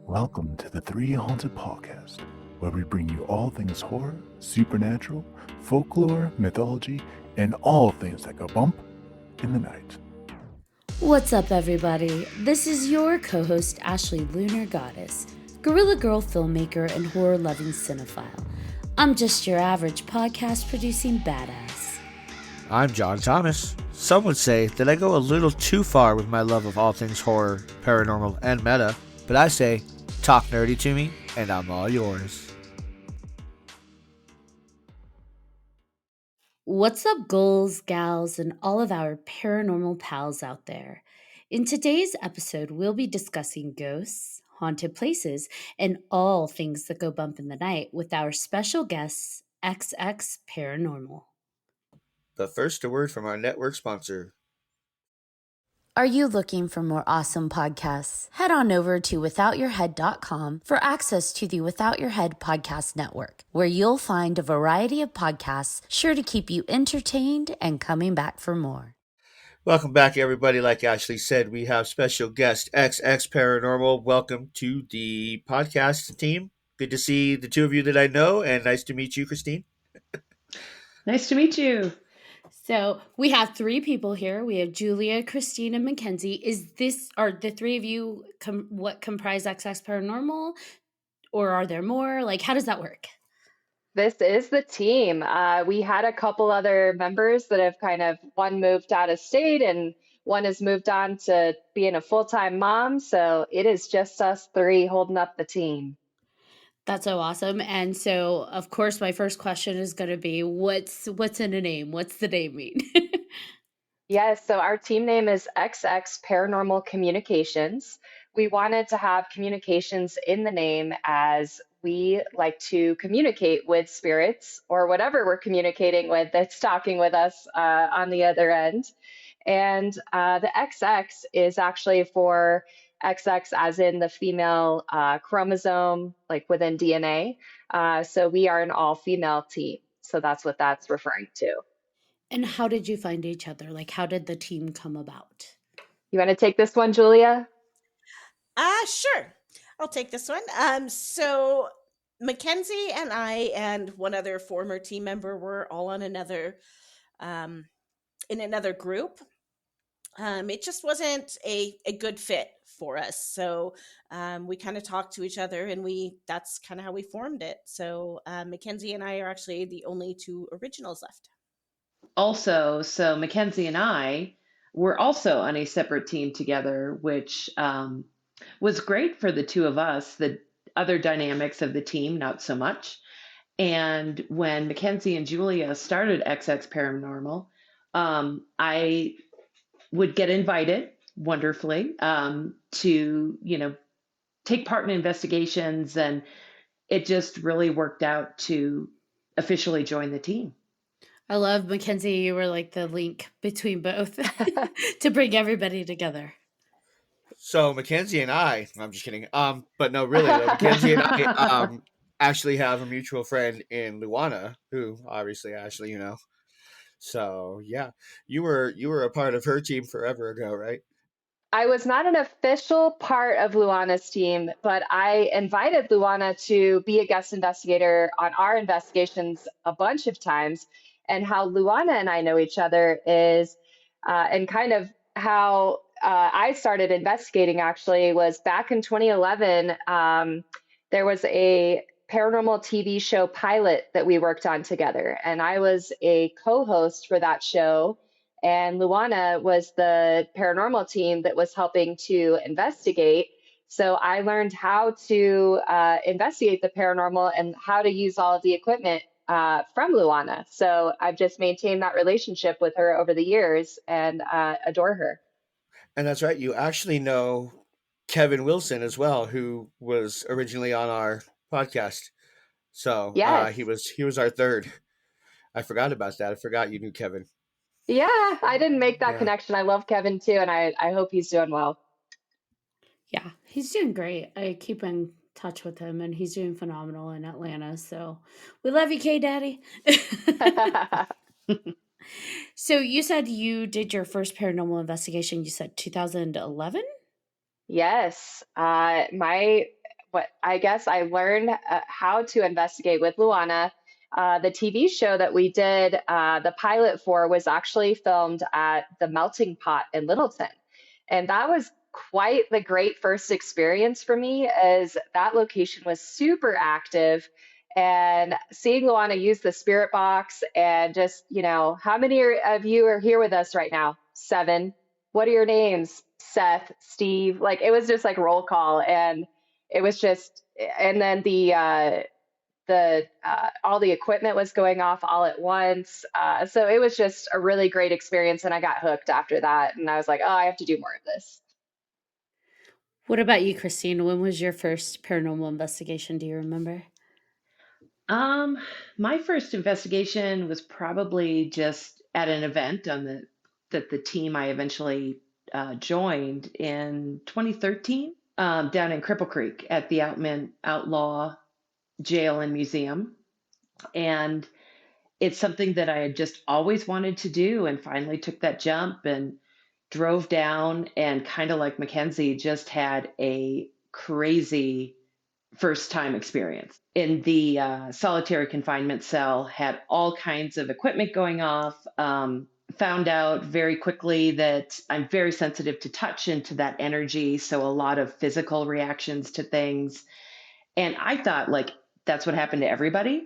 Welcome to the 3Haunted podcast, where we bring you all things horror, supernatural, folklore, mythology, and all things that go bump in the night. What's up, everybody? This is your co-host, Ashley Lunar Goddess, Gorilla Girl filmmaker and horror-loving cinephile. I'm just your average podcast-producing badass. I'm John Thomas. Some would say that I go a little too far with my love of all things horror, paranormal, and meta, but I say, talk nerdy to me, and I'm all yours. What's up, ghouls, gals, and all of our paranormal pals out there? In today's episode, we'll be discussing ghosts, haunted places, and all things that go bump in the night with our special guests, XX Paranormal. But first, a word from our network sponsor. Are you looking for more awesome podcasts? Head on over to withoutyourhead.com for access to the Without Your Head podcast network, where you'll find a variety of podcasts sure to keep you entertained and coming back for more. Welcome back, everybody. Like Ashley said, we have special guest XX Paranormal. Welcome to the podcast team. Good to see the two of you that I know, and nice to meet you, Christine. Nice to meet you. So we have three people here. We have Julia, Christine, and MacKenzie. Are the three of you what comprise XX Paranormal, or are there more? Like, how does that work? This is the team. We had a couple other members that have one moved out of state and one has moved on to being a full-time mom. So it is just us three holding up the team. That's so awesome. And so, of course, my first question is going to be, what's in a name? What's the name mean? Yes, so our team name is XX Paranormal Communications. We wanted to have communications in the name as we like to communicate with spirits or whatever we're communicating with that's talking with us on the other end. And the XX is actually for XX as in the female chromosome, like within DNA. So we are an all-female team. So that's what that's referring to. And how did you find each other? Like, how did the team come about? You want to take this one, Julia? Sure. I'll take this one. So MacKenzie and I and one other former team member were all on another in another group. It just wasn't a good fit for us. So we kind of talked to each other and that's kind of how we formed it. So MacKenzie and I are actually the only two originals left. Also, so MacKenzie and I were also on a separate team together, which was great for the two of us. The other dynamics of the team, not so much. And when MacKenzie and Julia started XX Paranormal, I would get invited wonderfully to, take part in investigations. And it just really worked out to officially join the team. I love MacKenzie. You were like the link between both to bring everybody together. So MacKenzie and I'm just kidding. But no, really, MacKenzie and I actually have a mutual friend in Luana, who obviously Ashley, you know. So yeah, you were a part of her team forever ago, right? I was not an official part of Luana's team, but I invited Luana to be a guest investigator on our investigations a bunch of times. And how Luana and I know each other is, and kind of how I started investigating actually was back in 2011. There was a paranormal TV show pilot that we worked on together, and I was a co-host for that show. And Luana was the paranormal team that was helping to investigate. So I learned how to investigate the paranormal and how to use all of the equipment from Luana. So I've just maintained that relationship with her over the years and adore her. And that's right. You actually know Kevin Wilson as well, who was originally on our podcast. So Yes. he was our third. I forgot about that. I forgot you knew Kevin. Yeah, I didn't make that connection. I love Kevin too, and I hope he's doing well. Yeah, he's doing great. I keep in touch with him, and he's doing phenomenal in Atlanta. So we love you, K-Daddy. So you said you did your first paranormal investigation, you said 2011? Yes. what I guess I learned how to investigate with Luana. The TV show that we did the pilot for was actually filmed at the Melting Pot in Littleton. And that was quite the great first experience for me, as that location was super active. And seeing Luana use the spirit box and just, how many of you are here with us right now? 7. What are your names? Seth, Steve. Like it was just like roll call, and it was just, and then the all the equipment was going off all at once. So it was just a really great experience, and I got hooked after that. And I was like, oh, I have to do more of this. What about you, Christine? When was your first paranormal investigation? Do you remember? My first investigation was probably just at an event that the team I eventually joined in 2013 down in Cripple Creek at the Outlaw Jail and Museum. And it's something that I had just always wanted to do, and finally took that jump and drove down, and kind of like MacKenzie, just had a crazy first time experience. In the solitary confinement cell, had all kinds of equipment going off. Found out very quickly that I'm very sensitive to touch and to that energy. So a lot of physical reactions to things. And I thought like that's what happened to everybody.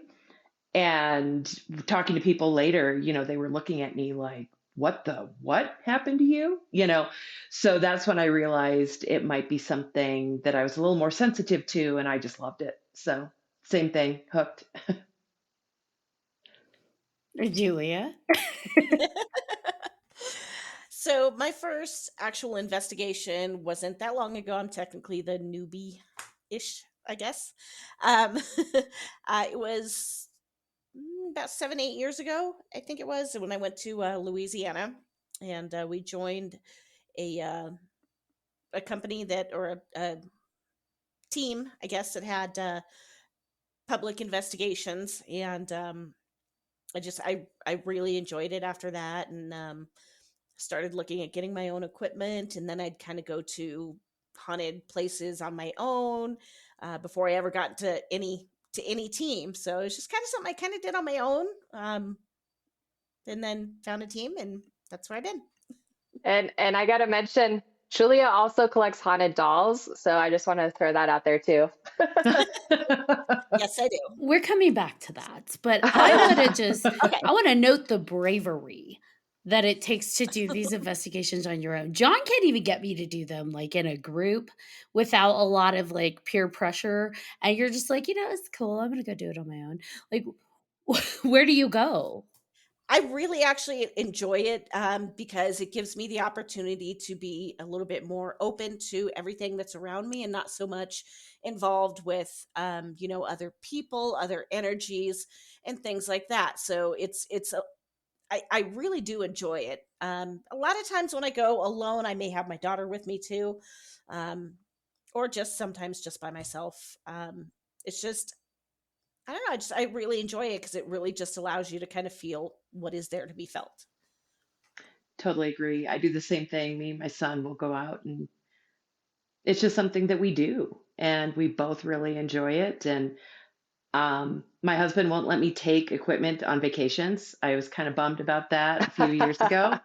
And talking to people later, they were looking at me like, what happened to you? So that's when I realized it might be something that I was a little more sensitive to, and I just loved it. So same thing, hooked. Julia? So my first actual investigation wasn't that long ago. I'm technically the newbie-ish, I guess. It was about 7-8 years ago, I think it was, when I went to Louisiana, and we joined a company or a team, I guess, that had public investigations, and I really enjoyed it after that, and started looking at getting my own equipment, and then I'd kind of go to haunted places on my own before I ever got to any team. So it's just kind of something I kind of did on my own, and then found a team, and that's where I've been. And I got to mention, Julia also collects haunted dolls, so I just want to throw that out there too. Yes, I do. We're coming back to that, but I want to I want to note the bravery that it takes to do these investigations on your own. John can't even get me to do them like in a group without a lot of like peer pressure. And you're just like, it's cool. I'm going to go do it on my own. Like, where do you go? I really actually enjoy it because it gives me the opportunity to be a little bit more open to everything that's around me, and not so much involved with, other people, other energies, and things like that. So I really do enjoy it. A lot of times when I go alone, I may have my daughter with me too, or just sometimes just by myself. It's just, I don't know, I really enjoy it because it really just allows you to kind of feel what is there to be felt. Totally agree. I do the same thing. Me and my son will go out, and it's just something that we do, and we both really enjoy it. And my husband won't let me take equipment on vacations. I was kind of bummed about that a few years ago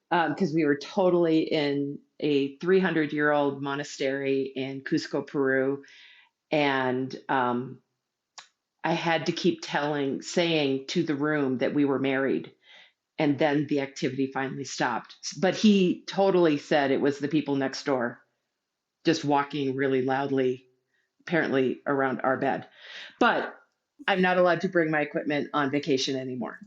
because we were totally in a 300-year-old monastery in Cusco, Peru. And I had to keep saying to the room that we were married. And then the activity finally stopped. But he totally said it was the people next door just walking really loudly, apparently around our bed. But I'm not allowed to bring my equipment on vacation anymore.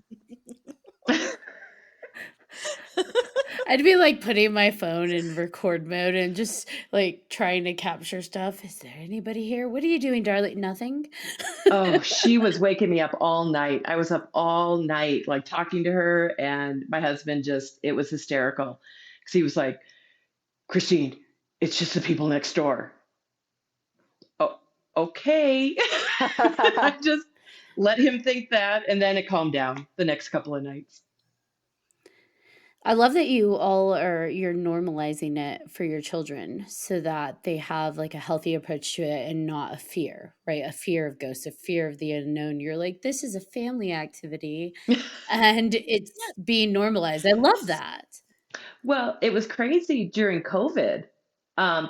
I'd be like putting my phone in record mode and just like trying to capture stuff. Is there anybody here? What are you doing, darling? Nothing. Oh, she was waking me up all night. I was up all night, like talking to her, and my husband it was hysterical because he was like, Christine, it's just the people next door. Oh, okay. I just let him think that, and then it calmed down the next couple of nights. I love that you're normalizing it for your children so that they have like a healthy approach to it and not a fear, right? A fear of ghosts, a fear of the unknown. You're like, this is a family activity and it's being normalized. I love that. Well, it was crazy during COVID,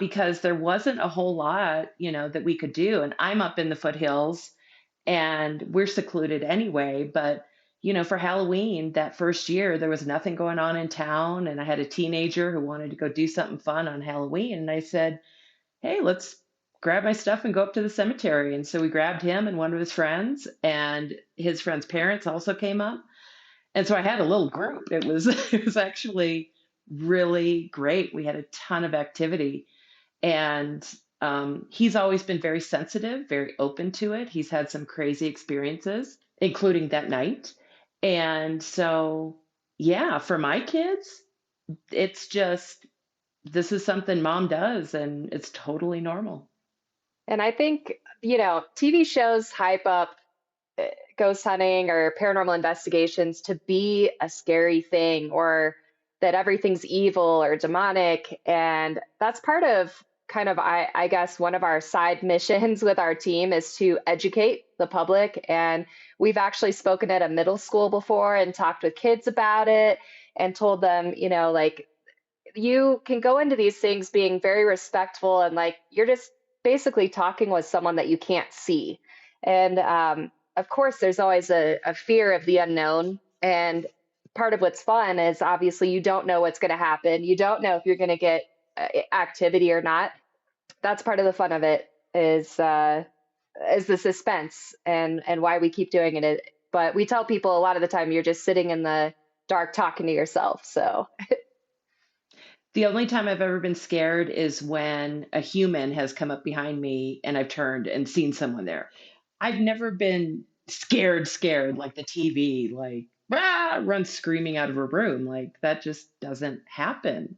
because there wasn't a whole lot, that we could do. And I'm up in the foothills and we're secluded anyway. But, for Halloween that first year, there was nothing going on in town. And I had a teenager who wanted to go do something fun on Halloween. And I said, hey, let's grab my stuff and go up to the cemetery. And so we grabbed him and one of his friends, and his friend's parents also came up. And so I had a little group. It was it was actually really great. We had a ton of activity, and he's always been very sensitive, very open to it. He's had some crazy experiences, including that night. And so, yeah, for my kids, it's just this is something mom does, and it's totally normal. And I think, TV shows hype up uh, ghost hunting or paranormal investigations to be a scary thing, or that everything's evil or demonic. And that's part of kind of, I guess, one of our side missions with our team is to educate the public. And we've actually spoken at a middle school before and talked with kids about it and told them, like, you can go into these things being very respectful and like you're just basically talking with someone that you can't see. And of course, there's always a fear of the unknown. And part of what's fun is obviously you don't know what's going to happen. You don't know if you're going to get activity or not. That's part of the fun of it is the suspense and why we keep doing it. But we tell people a lot of the time you're just sitting in the dark talking to yourself. So The only time I've ever been scared is when a human has come up behind me and I've turned and seen someone there. I've never been scared like the TV, like, run screaming out of a room. Like, that just doesn't happen.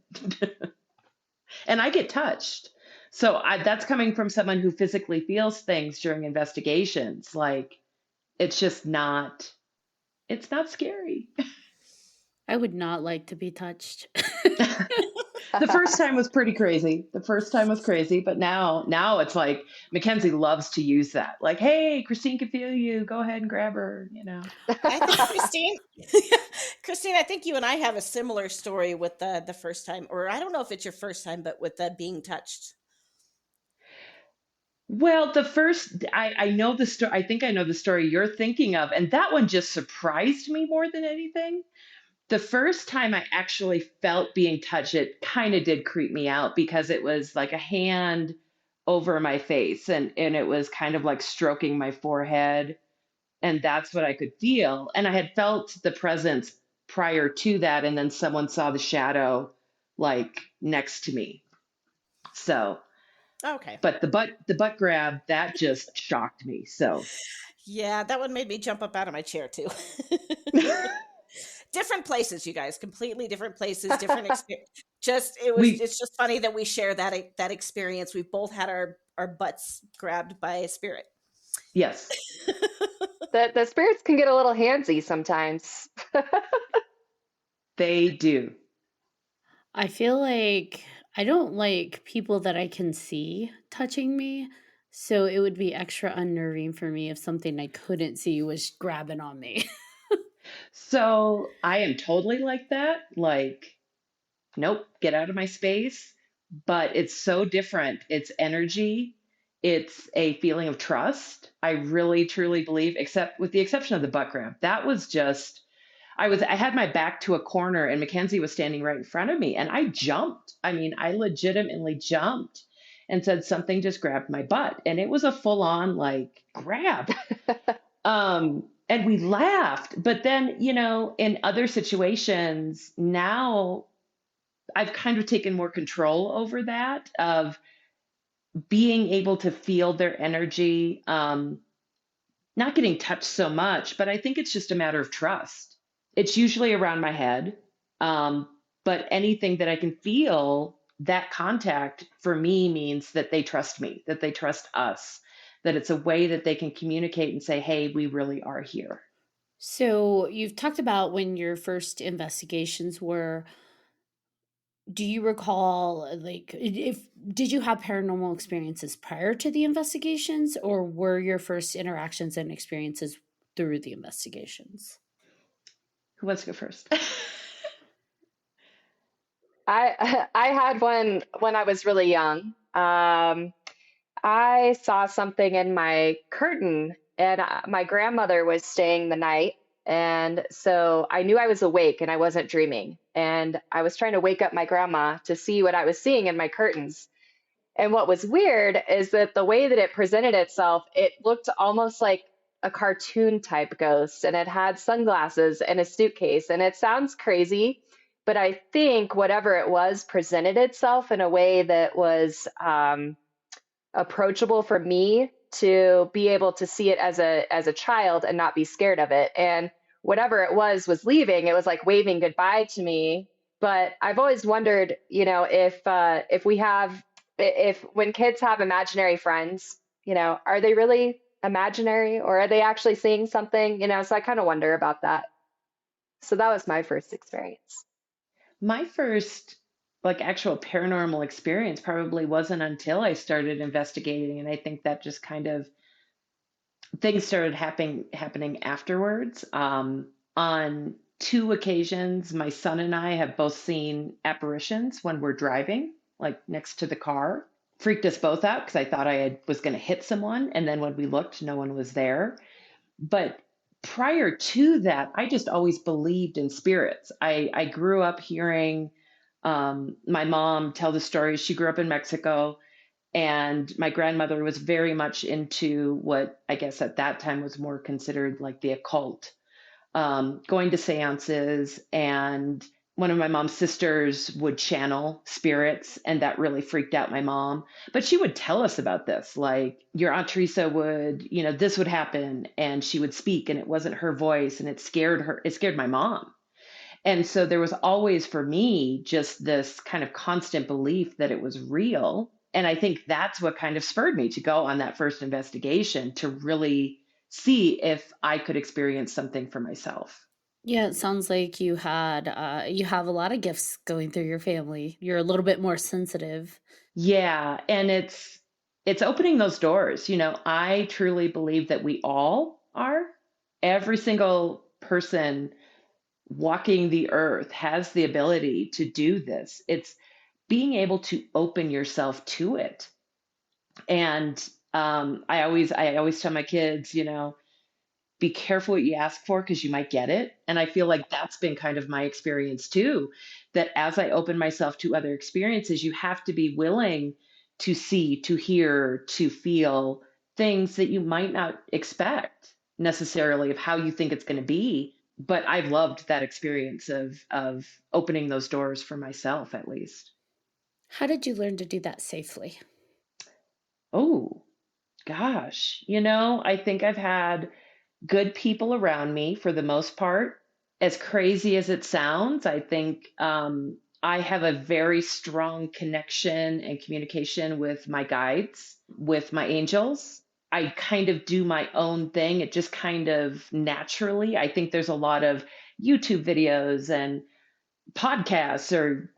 And I get touched. So that's coming from someone who physically feels things during investigations. Like, it's just not, it's not scary. I would not like to be touched. The first time was pretty crazy. The first time was crazy, but now it's like MacKenzie loves to use that. Like, hey, Christine can feel you. Go ahead and grab her. I think Christine, Christine, I think you and I have a similar story with the first time, or I don't know if it's your first time, but with the being touched. Well, the first I know the story. I think I know the story you're thinking of, and that one just surprised me more than anything. The first time I actually felt being touched, it kind of did creep me out because it was like a hand over my face, and it was kind of like stroking my forehead, and that's what I could feel. And I had felt the presence prior to that, and then someone saw the shadow like next to me. So, Okay. but the butt grab, that just shocked me. So Yeah, that one made me jump up out of my chair too. Different places, you guys, completely different places, different experience. we It's just funny that we share that experience. We both had our butts grabbed by a spirit. yes. the spirits can get a little handsy sometimes. They do. I feel like I don't like people that I can see touching me. So it would be extra unnerving for me if something I couldn't see was grabbing on me. So I am totally like that. Like, nope, get out of my space. But it's so different. It's energy. It's a feeling of trust. I really truly believe, except with the exception of the butt grab. That was just I had my back to a corner and MacKenzie was standing right in front of me and I jumped. I mean, I legitimately jumped and said something just grabbed my butt. And it was a full on like grab. And we laughed. But then, in other situations, now I've kind of taken more control over that of being able to feel their energy, not getting touched so much, but I think it's just a matter of trust. It's usually around my head, but anything that I can feel, that contact for me means that they trust me, that they trust us, that it's a way that they can communicate and say, hey, we really are here. So you've talked about when your first investigations were. Do you recall, like, if did you have paranormal experiences prior to the investigations, or were your first interactions and experiences through the investigations? Who wants to go first? I had one when I was really young. I saw something in my curtain, and my grandmother was staying the night. And so I knew I was awake and I wasn't dreaming. And I was trying to wake up my grandma to see what I was seeing in my curtains. And what was weird is that the way that it presented itself, it looked almost like a cartoon type ghost, and it had sunglasses and a suitcase. And it sounds crazy, but I think whatever it was presented itself in a way that was approachable for me to be able to see it as a child and not be scared of it. And whatever it was leaving. It was like waving goodbye to me. But I've always wondered, if we have if when kids have imaginary friends, are they really imaginary or are they actually seeing something? So I kind of wonder about that. So that was my first experience. My first like actual paranormal experience probably wasn't until I started investigating, and I think that just kind of things started happening afterwards. On two occasions, my son and I have both seen apparitions when we're driving, like next to the car. Freaked us both out because I thought was going to hit someone, and then when we looked, no one was there. But prior to that, I just always believed in spirits. I grew up hearing my mom tell the stories. She grew up in Mexico, and my grandmother was very much into what I guess at that time was more considered like the occult, going to seances. And one of my mom's sisters would channel spirits, and that really freaked out my mom. But she would tell us about this, like your Aunt Teresa would, this would happen, and she would speak, and it wasn't her voice, and it scared her. It scared my mom. And so there was always for me just this kind of constant belief that it was real. And I think that's what kind of spurred me to go on that first investigation to really see if I could experience something for myself. Yeah, it sounds like you have a lot of gifts going through your family. You're a little bit more sensitive. Yeah, and it's opening those doors. I truly believe that we all are. Every single person walking the earth has the ability to do this. It's being able to open yourself to it. And I always tell my kids, be careful what you ask for because you might get it. And I feel like that's been kind of my experience too, that as I open myself to other experiences, you have to be willing to see, to hear, to feel things that you might not expect necessarily of how you think it's going to be. But I've loved that experience of opening those doors for myself at least. How did you learn to do that safely? Oh, gosh. I think I've had good people around me for the most part. As crazy as it sounds, I think I have a very strong connection and communication with my guides, with my angels. I kind of do my own thing. It just kind of naturally, I think there's a lot of YouTube videos and podcasts or,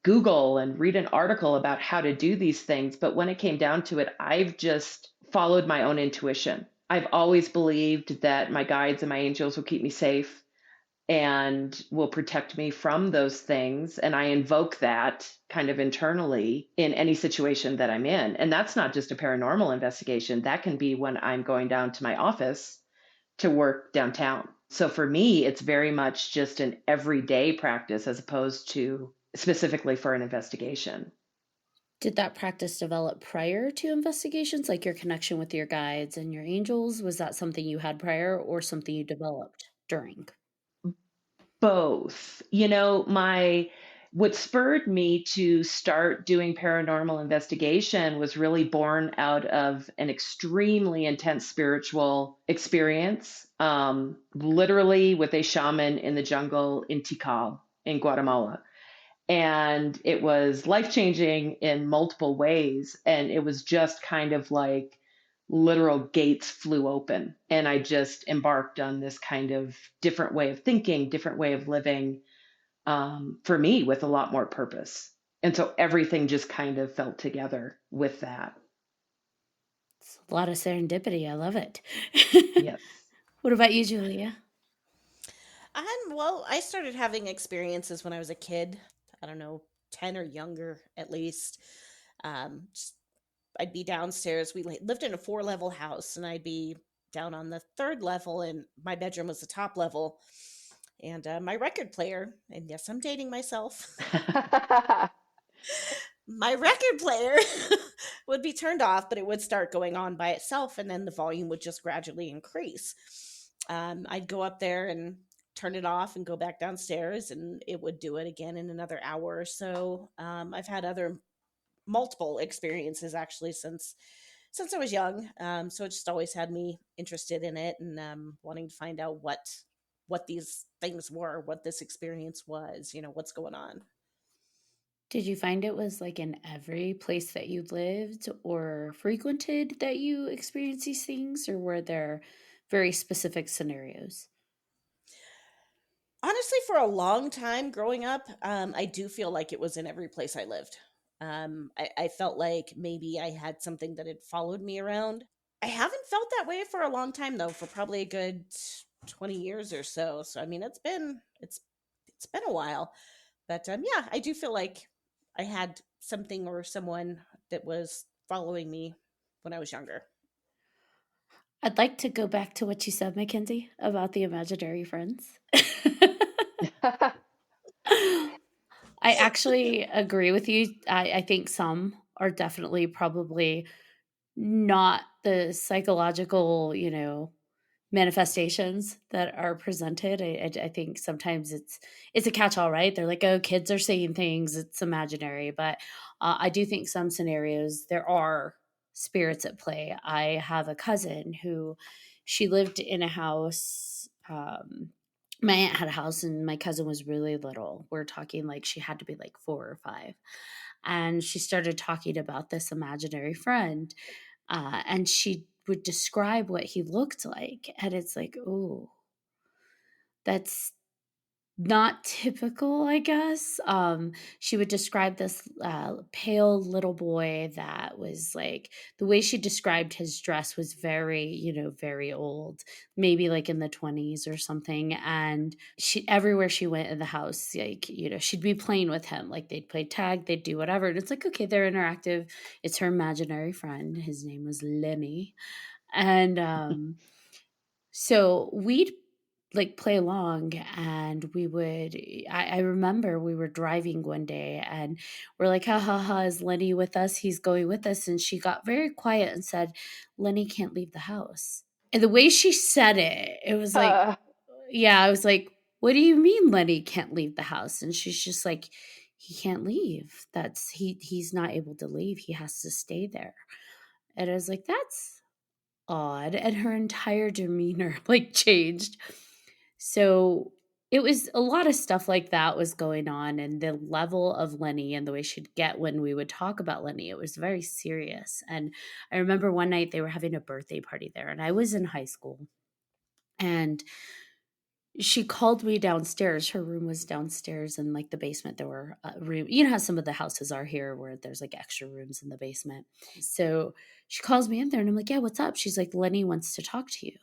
Google and read an article about how to do these things. But when it came down to it, I've just followed my own intuition. I've always believed that my guides and my angels will keep me safe and will protect me from those things. And I invoke that kind of internally in any situation that I'm in. And that's not just a paranormal investigation. That can be when I'm going down to my office to work downtown. So for me, it's very much just an everyday practice as opposed to specifically for an investigation. Did that practice develop prior to investigations, like your connection with your guides and your angels? Was that something you had prior or something you developed during? Both. My what spurred me to start doing paranormal investigation was really born out of an extremely intense spiritual experience, literally with a shaman in the jungle in Tikal in Guatemala. And it was life changing in multiple ways. And it was just kind of like literal gates flew open. And I just embarked on this kind of different way of thinking, different way of living, for me with a lot more purpose. And so everything just kind of fell together with that. It's a lot of serendipity. I love it. Yes. What about you, Julia? Well, I started having experiences when I was a kid. I don't know, 10 or younger at least. Just, I'd be downstairs. We lived in a 4-level house, and I'd be down on the 3rd level, and my bedroom was the top level. And my record player, and yes, I'm dating myself, my record player would be turned off, but it would start going on by itself, and then the volume would just gradually increase. I'd go up there and turn it off and go back downstairs, and it would do it again in another hour or so. I've had other multiple experiences actually since I was young. So it just always had me interested in it, and wanting to find out what these things were, what this experience was, what's going on. Did you find it was like in every place that you lived or frequented that you experienced these things, or were there very specific scenarios? Honestly, for a long time growing up, I do feel like it was in every place I lived. I felt like maybe I had something that had followed me around. I haven't felt that way for a long time though, for probably a good 20 years or so. So I mean, it's been a while. But yeah, I do feel like I had something or someone that was following me when I was younger. I'd like to go back to what you said, MacKenzie, about the imaginary friends. I actually agree with you. I think some are definitely probably not the psychological, manifestations that are presented. I think sometimes it's a catch-all, right? They're like, oh, kids are saying things, it's imaginary. But I do think some scenarios there are spirits at play. I have a cousin who she lived in a house. My aunt had a house, and my cousin was really little. We're talking like she had to be like 4 or 5, and she started talking about this imaginary friend, and she would describe what he looked like, and it's like, oh, that's not typical, I guess. She would describe this pale little boy that was like, the way she described his dress was very, very old, maybe like in the 20s or something. And she, everywhere she went in the house, like, she'd be playing with him. Like they'd play tag, they'd do whatever. And it's like, okay, they're interactive. It's her imaginary friend. His name was Lenny. And so we'd like play along, and we would, I remember we were driving one day, and we're like, ha ha ha, is Lenny with us? He's going with us. And she got very quiet and said, Lenny can't leave the house. And the way she said it, it was like, yeah, I was like, what do you mean Lenny can't leave the house? And she's just like, he can't leave. He's not able to leave. He has to stay there. And I was like, that's odd. And her entire demeanor like changed. So it was a lot of stuff like that was going on, and the level of Lenny and the way she'd get when we would talk about Lenny, it was very serious. And I remember one night they were having a birthday party there, and I was in high school, and she called me downstairs. Her room was downstairs in like the basement. There were room, how some of the houses are here where there's like extra rooms in the basement. So she calls me in there, and I'm like, yeah, what's up? She's like, Lenny wants to talk to you.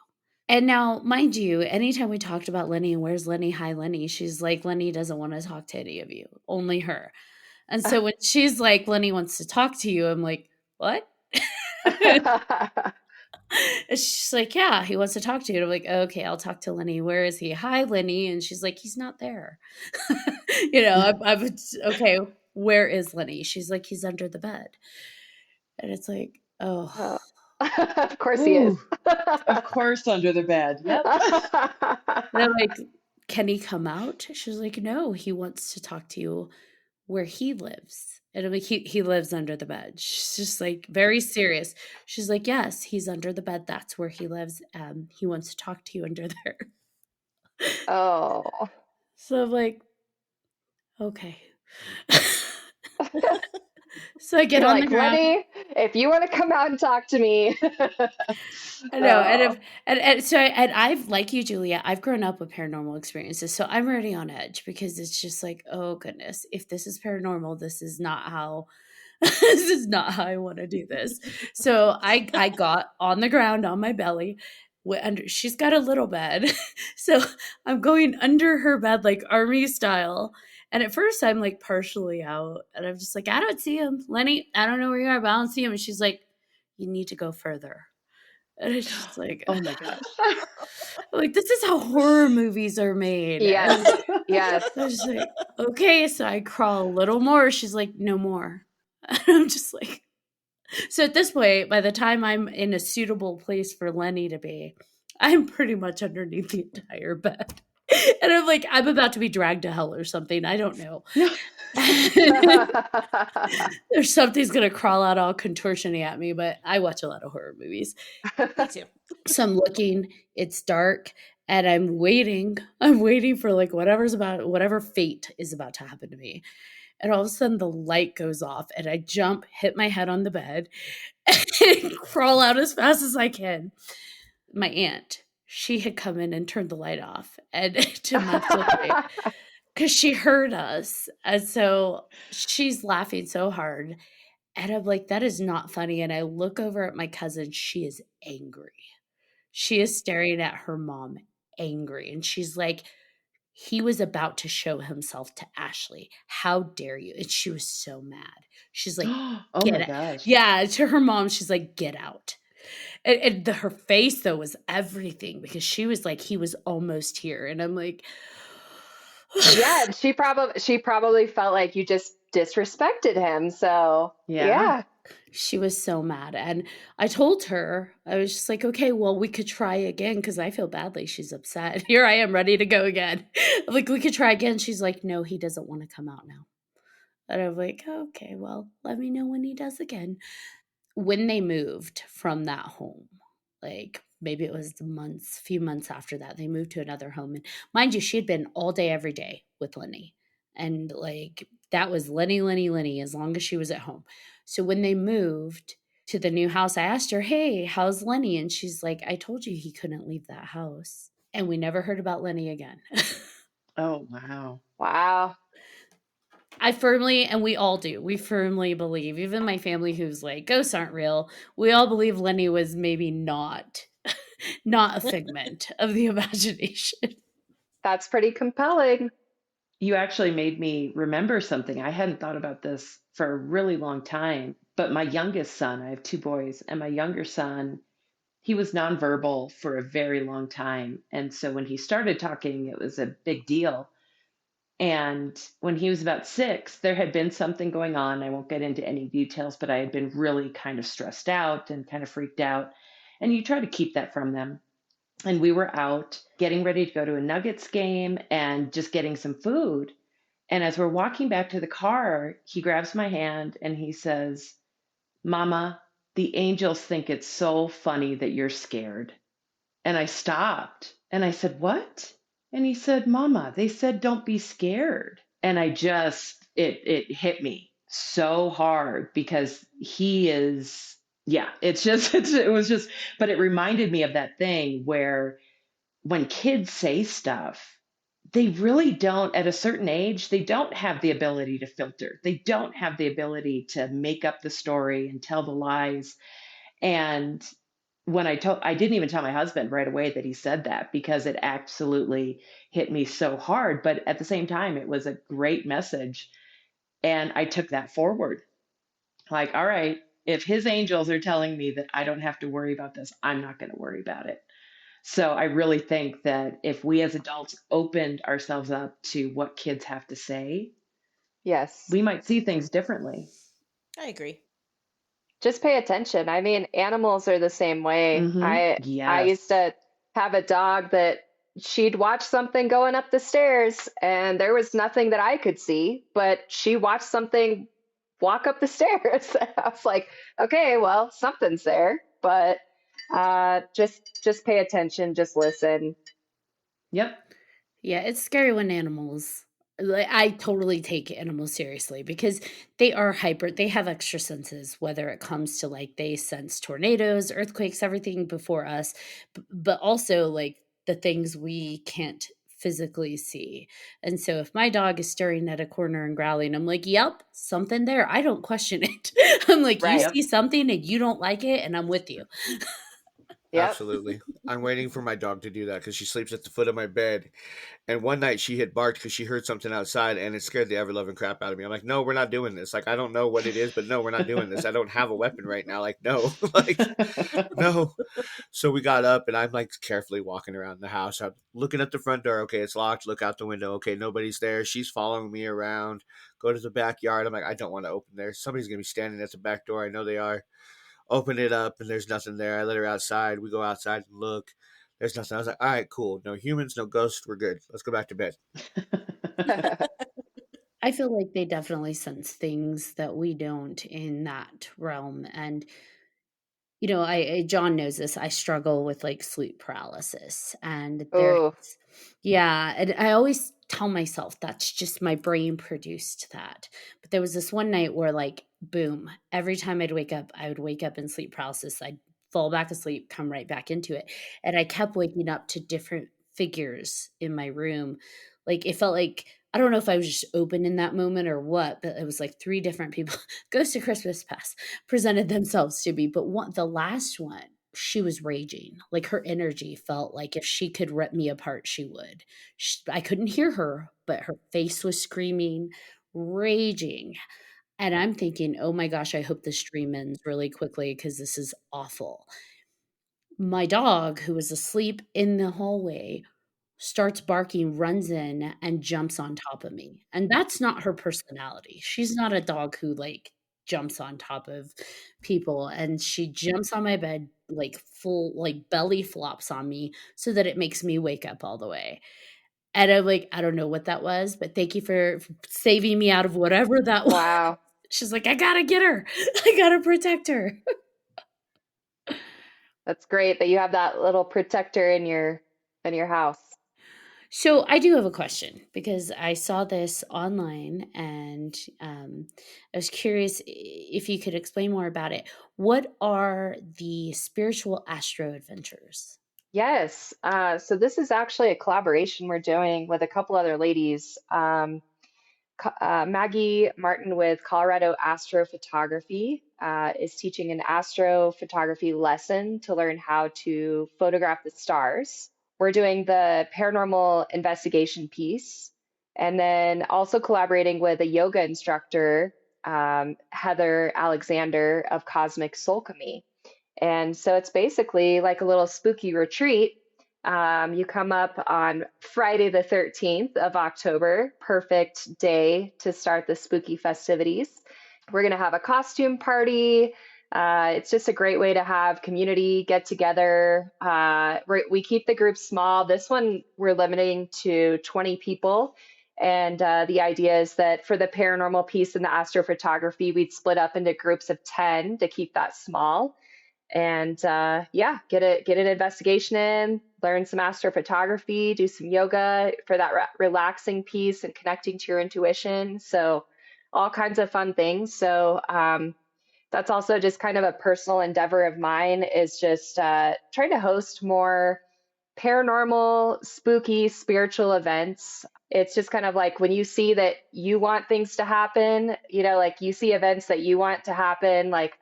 And now, mind you, anytime we talked about Lenny and where's Lenny, hi Lenny, she's like, Lenny doesn't want to talk to any of you, only her. And so when she's like, Lenny wants to talk to you, I'm like, what? And she's like, yeah, he wants to talk to you. And I'm like, okay, I'll talk to Lenny. Where is he? Hi, Lenny. And she's like, he's not there. I'm okay, where is Lenny? She's like, he's under the bed. And it's like, oh. Of course he is. Of course, under the bed. Yep. And I'm like, can he come out? She's like, no, he wants to talk to you where he lives. And I'm like, he lives under the bed. She's just like very serious. She's like, yes, he's under the bed. That's where he lives. He wants to talk to you under there. Oh. So I'm like, okay. So I get You're on like, the ground. Lenny, If you want to come out and talk to me. I know, and Oh. if and so and I've like you, Julia, I've grown up with paranormal experiences, so I'm already on edge because it's just like, oh goodness, if this is paranormal, this is not how this is not how I want to do this. So I got on the ground on my belly. Under, she's got a little bed, so I'm going under her bed like army style. And at first, I'm like partially out, and I'm just like, I don't see him, Lenny. I don't know where you are, but I don't see him. And she's like, you need to go further. And it's just like, Oh my gosh. like this is how horror movies are made. And Yes. Yes. I was just like, okay, so I crawl a little more. She's like, no more. And I'm just like, so at this point, by the time I'm in a suitable place for Lenny to be, I'm pretty much underneath the entire bed. And I'm like, I'm about to be dragged to hell or something. I don't know. There's something's going to crawl out all contortion-y at me, but I watch a lot of horror movies. Me too. So I'm looking, it's dark, and I'm waiting. I'm waiting for like whatever fate is about to happen to me. And all of a sudden the light goes off and I jump, hit my head on the bed, and crawl out as fast as I can. My aunt, she had come in and turned the light off and to my joy because she heard us. And so she's laughing so hard. And I'm like, that is not funny. And I look over at my cousin. She is angry. She is staring at her mom, angry. And she's like, he was about to show himself to Ashley. How dare you? And she was so mad. She's like, Oh get my out. gosh. Yeah, to her mom, she's like, get out. And her face, though, was everything because she was like, he was almost here. And I'm like, Yeah, and she probably felt like you just disrespected him. So yeah. she was so mad. And I told her, I was just like, okay, well, we could try again because I feel badly. She's upset. Here I am ready to go again. I'm like, we could try again. She's like, no, he doesn't want to come out now. And I'm like, okay, well, let me know when he does again. When they moved from that home, like maybe it was few months after that, they moved to another home. And mind you, she had been all day, every day with Lenny. And like that was Lenny, as long as she was at home. So when they moved to the new house, I asked her, hey, how's Lenny? And she's like, I told you he couldn't leave that house. And we never heard about Lenny again. Oh wow. Wow. I firmly, and we all do, we firmly believe, even my family who's like, ghosts aren't real, we all believe Lenny was maybe not a figment of the imagination. That's pretty compelling. You actually made me remember something. I hadn't thought about this for a really long time, but my youngest son, I have two boys, and my younger son, he was nonverbal for a very long time. And so when he started talking, it was a big deal. And when he was about 6, there had been something going on. I won't get into any details, but I had been really kind of stressed out and kind of freaked out. And you try to keep that from them. And we were out getting ready to go to a Nuggets game and just getting some food. And as we're walking back to the car, he grabs my hand and he says, Mama, the angels think it's so funny that you're scared. And I stopped and I said, What? And he said, Mama, they said don't be scared. And I just, it hit me so hard because he is, yeah, it's just, it was just, but it reminded me of that thing where when kids say stuff, they really don't, at a certain age, they don't have the ability to filter. They don't have the ability to make up the story and tell the lies. And when I didn't even tell my husband right away that he said that because it absolutely hit me so hard. But at the same time, it was a great message. And I took that forward. Like, all right, if his angels are telling me that I don't have to worry about this, I'm not going to worry about it. So I really think that if we as adults opened ourselves up to what kids have to say, Yes. we might see things differently. I agree. Just pay attention. I mean, animals are the same way. I used Yes. to have a dog that she'd watch something going up the stairs and there was nothing that I could see, but she watched something walk up the stairs. I was like, okay, well, something's there, but just pay attention, just listen. Yep. Yeah, it's scary when animals Like, I totally take animals seriously because they have extra senses, whether it comes to like they sense tornadoes, earthquakes, everything before us, but also like the things we can't physically see. And so if my dog is staring at a corner and growling, I'm like, yep, something there. I don't question it. I'm like, you Right. see something and you don't like it, and I'm with you. Yep. Absolutely. I'm waiting for my dog to do that because she sleeps at the foot of my bed. And one night she had barked because she heard something outside and it scared the ever loving crap out of me. I'm like, no, we're not doing this. Like, I don't know what it is, but no, we're not doing this. I don't have a weapon right now. Like, no, like, no. So we got up and I'm like carefully walking around the house. I'm looking at the front door. Okay, it's locked. Look out the window. Okay, nobody's there. She's following me around. Go to the backyard. I'm like, I don't want to open there. Somebody's going to be standing at the back door. I know they are. Open it up and there's nothing there. I let her outside. We go outside and look. There's nothing. I was like, all right, cool. No humans, no ghosts. We're good. Let's go back to bed. I feel like they definitely sense things that we don't in that realm. And John knows this. I struggle with like sleep paralysis, and Oh, yeah, and I always tell myself that's just my brain produced that. But there was this one night where, like, boom, every time I'd wake up, I would wake up in sleep paralysis. I'd fall back asleep, come right back into it, and I kept waking up to different figures in my room. Like it felt like I don't know if I was just open in that moment or what, but it was like three different people. Ghost of Christmas Past presented themselves to me. But the last one, she was raging. Like her energy felt like if she could rip me apart, she would. I couldn't hear her, but her face was screaming, raging. And I'm thinking, oh my gosh, I hope this stream ends really quickly because this is awful. My dog, who was asleep in the hallway, starts barking, runs in, and jumps on top of me. And that's not her personality. She's not a dog who like jumps on top of people. And she jumps on my bed, like full, like belly flops on me so that it makes me wake up all the way. And I'm like, I don't know what that was, but thank you for saving me out of whatever that was. wow. She's like, I gotta get her. I gotta protect her. That's great that you have that little protector in your house. So I do have a question because I saw this online and I was curious if you could explain more about it. What are the spiritual astro adventures? Yes. So this is actually a collaboration we're doing with a couple other ladies. Maggie Martin with Colorado Astrophotography is teaching an astrophotography lesson to learn how to photograph the stars. We're doing the paranormal investigation piece, and then also collaborating with a yoga instructor, Heather Alexander of Cosmic Soulchemy. And so it's basically like a little spooky retreat. You come up on Friday, the 13th of October, perfect day to start the spooky festivities. We're going to have a costume party. It's just a great way to have community get together. We keep the group small. This one, we're limiting to 20 people. And the idea is that for the paranormal piece and the astrophotography, we'd split up into groups of 10 to keep that small and yeah, get an investigation in, learn some astrophotography, do some yoga for that relaxing piece and connecting to your intuition. So all kinds of fun things. So that's also just kind of a personal endeavor of mine is just trying to host more paranormal, spooky, spiritual events. It's just kind of like when you see that you want things to happen, like you see events that you want to happen, like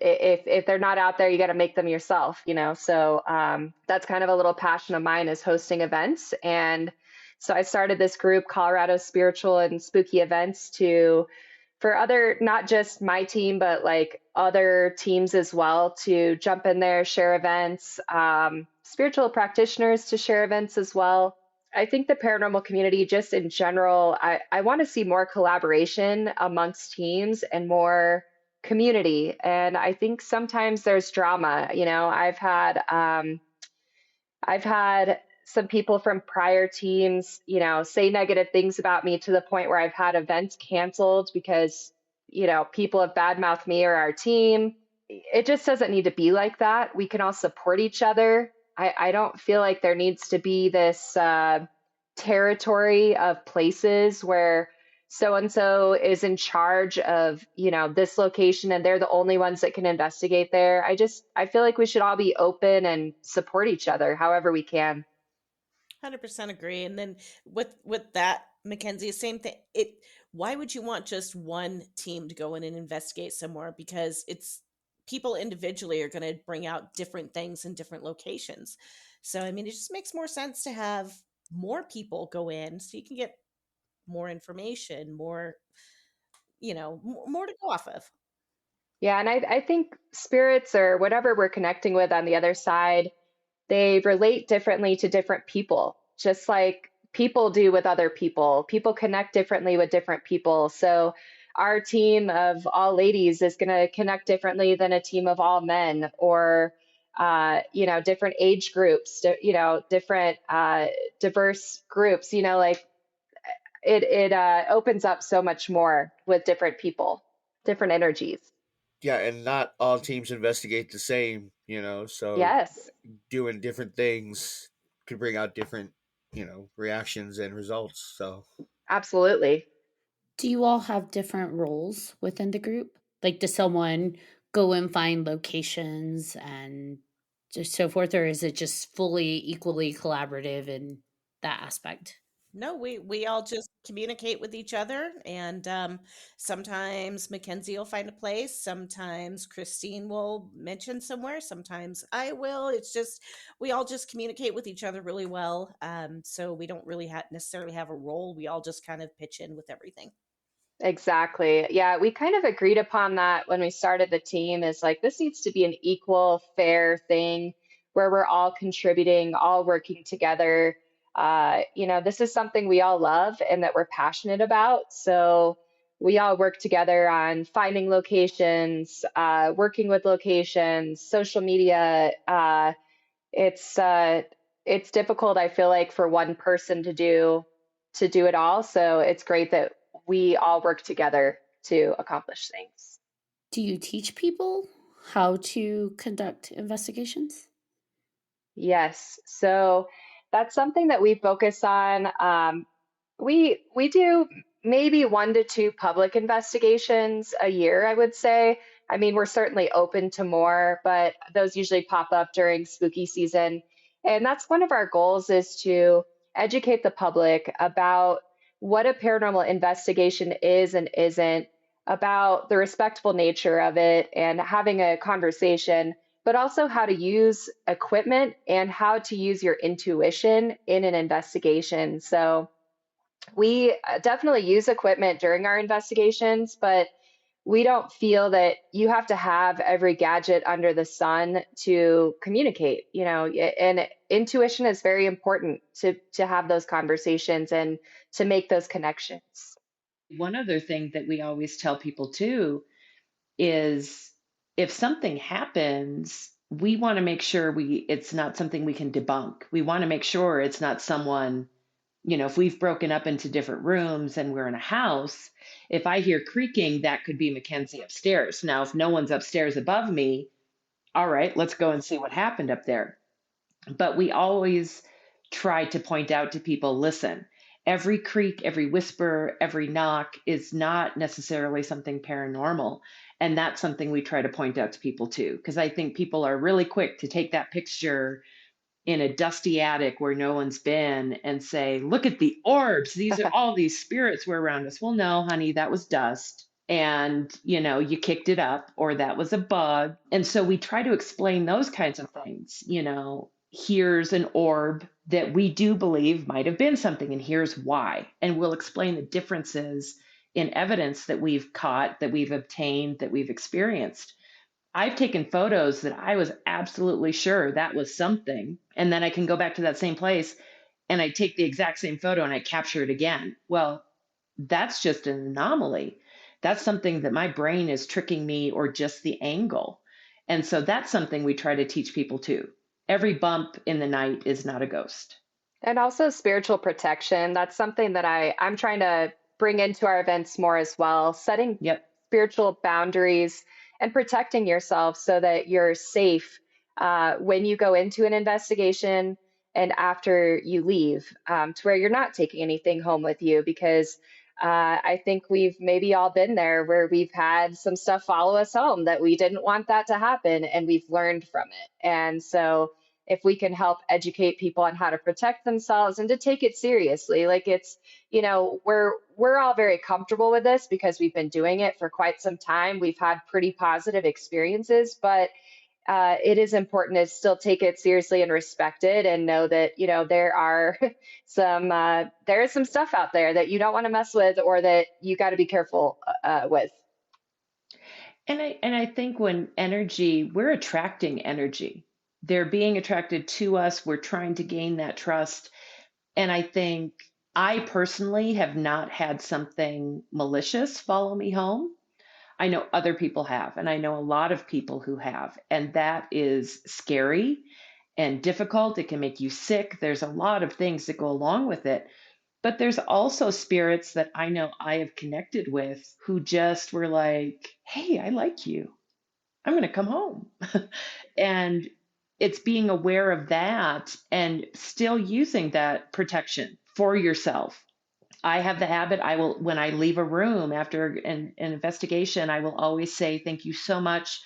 if they're not out there, you got to make them yourself. So that's kind of a little passion of mine is hosting events. And so I started this group, Colorado Spiritual and Spooky Events, for other, not just my team, but like other teams as well, to jump in there, share events, spiritual practitioners to share events as well. I think the paranormal community, just in general, I want to see more collaboration amongst teams and more community. And I think sometimes there's drama. I've had some people from prior teams, say negative things about me to the point where I've had events canceled because, people have badmouthed me or our team. It just doesn't need to be like that. We can all support each other. I don't feel like there needs to be this territory of places where so and so is in charge of, this location and they're the only ones that can investigate there. I feel like we should all be open and support each other however we can. 100% agree. And then with that, Mackenzie, same thing. Why would you want just one team to go in and investigate somewhere? Because it's people individually are going to bring out different things in different locations. So I mean, it just makes more sense to have more people go in so you can get more information, more, more to go off of. Yeah, and I think spirits or whatever we're connecting with on the other side, they relate differently to different people, just like people do with other people. People connect differently with different people. So our team of all ladies is going to connect differently than a team of all men, or different age groups, different diverse groups. Like it opens up so much more with different people, different energies. Yeah, and not all teams investigate the same, so Yes, doing different things could bring out different, reactions and results. So absolutely. Do you all have different roles within the group? Like, does someone go and find locations and just so forth, or is it just fully equally collaborative in that aspect? No, we all just communicate with each other, and sometimes Mackenzie will find a place. Sometimes Christine will mention somewhere. Sometimes I will. It's just we all just communicate with each other really well. So we don't really necessarily have a role. We all just kind of pitch in with everything. Exactly. Yeah, we kind of agreed upon that when we started the team, is like this needs to be an equal, fair thing where we're all contributing, all working together. This is something we all love and that we're passionate about. So we all work together on finding locations, working with locations, social media. It's uh, it's difficult, I feel like, for one person to do it all. So it's great that we all work together to accomplish things. Do you teach people how to conduct investigations? Yes. So that's something that we focus on. We do maybe 1 to 2 public investigations a year, I would say. I mean, we're certainly open to more, but those usually pop up during spooky season. And that's one of our goals, is to educate the public about what a paranormal investigation is and isn't, about the respectful nature of it and having a conversation, but also how to use equipment and how to use your intuition in an investigation. So we definitely use equipment during our investigations, but we don't feel that you have to have every gadget under the sun to communicate, and intuition is very important to have those conversations and to make those connections. One other thing that we always tell people too is if something happens, we want to make sure it's not something we can debunk. We want to make sure it's not someone, if we've broken up into different rooms and we're in a house, if I hear creaking, that could be Mackenzie upstairs. Now, if no one's upstairs above me, all right, let's go and see what happened up there. But we always try to point out to people, listen, every creak, every whisper, every knock is not necessarily something paranormal. And that's something we try to point out to people too, because I think people are really quick to take that picture in a dusty attic where no one's been and say, look at the orbs. These are all these spirits were around us. Well, no, honey, that was dust. And, you kicked it up, or that was a bug. And so we try to explain those kinds of things. Here's an orb that we do believe might have been something, and here's why. And we'll explain the differences in evidence that we've caught, that we've obtained, that we've experienced. I've taken photos that I was absolutely sure that was something. And then I can go back to that same place and I take the exact same photo and I capture it again. Well, that's just an anomaly. That's something that my brain is tricking me, or just the angle. And so that's something we try to teach people too. Every bump in the night is not a ghost. And also spiritual protection. That's something that I'm trying to bring into our events more as well, setting Yep. spiritual boundaries and protecting yourself so that you're safe when you go into an investigation. and after you leave, to where you're not taking anything home with you. Because I think we've maybe all been there where we've had some stuff follow us home that we didn't want that to happen, and we've learned from it. And so if we can help educate people on how to protect themselves and to take it seriously, like it's, we're all very comfortable with this because we've been doing it for quite some time. We've had pretty positive experiences, but it is important to still take it seriously and respect it, and know that there are there is some stuff out there that you don't want to mess with, or that you got to be careful with. And I think when we're attracting energy. They're being attracted to us. We're trying to gain that trust. And I think I personally have not had something malicious follow me home. I know other people have, and I know a lot of people who have, and that is scary and difficult. It can make you sick. There's a lot of things that go along with it. But there's also spirits that I know I have connected with who just were like, hey, I like you. I'm going to come home. And it's being aware of that and still using that protection for yourself. I have the habit, when I leave a room after an investigation, I will always say, thank you so much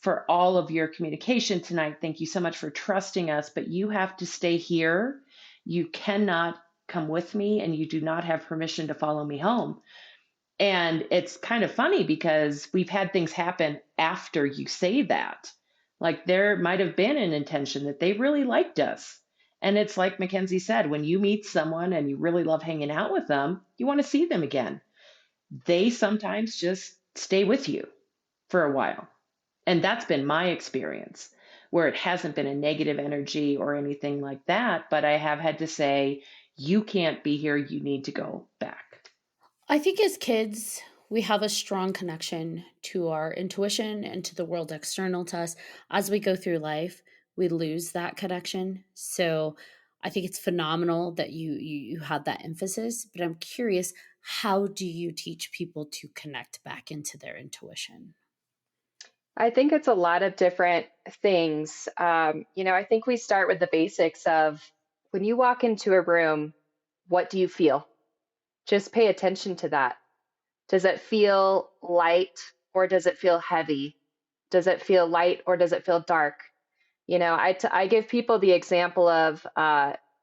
for all of your communication tonight. Thank you so much for trusting us, but you have to stay here. You cannot come with me, and you do not have permission to follow me home. And it's kind of funny because we've had things happen after you say that. Like there might have been an intention that they really liked us. And it's like MacKenzie said, when you meet someone and you really love hanging out with them, you want to see them again. They sometimes just stay with you for a while. And that's been my experience, where it hasn't been a negative energy or anything like that. But I have had to say, you can't be here. You need to go back. I think as kids, we have a strong connection to our intuition and to the world external to us. As we go through life, we lose that connection. So I think it's phenomenal that you had that emphasis, but I'm curious, how do you teach people to connect back into their intuition? I think it's a lot of different things. I think we start with the basics of, when you walk into a room, what do you feel? Just pay attention to that. Does it feel light, or does it feel heavy? Does it feel light, or does it feel dark? I give people the example of,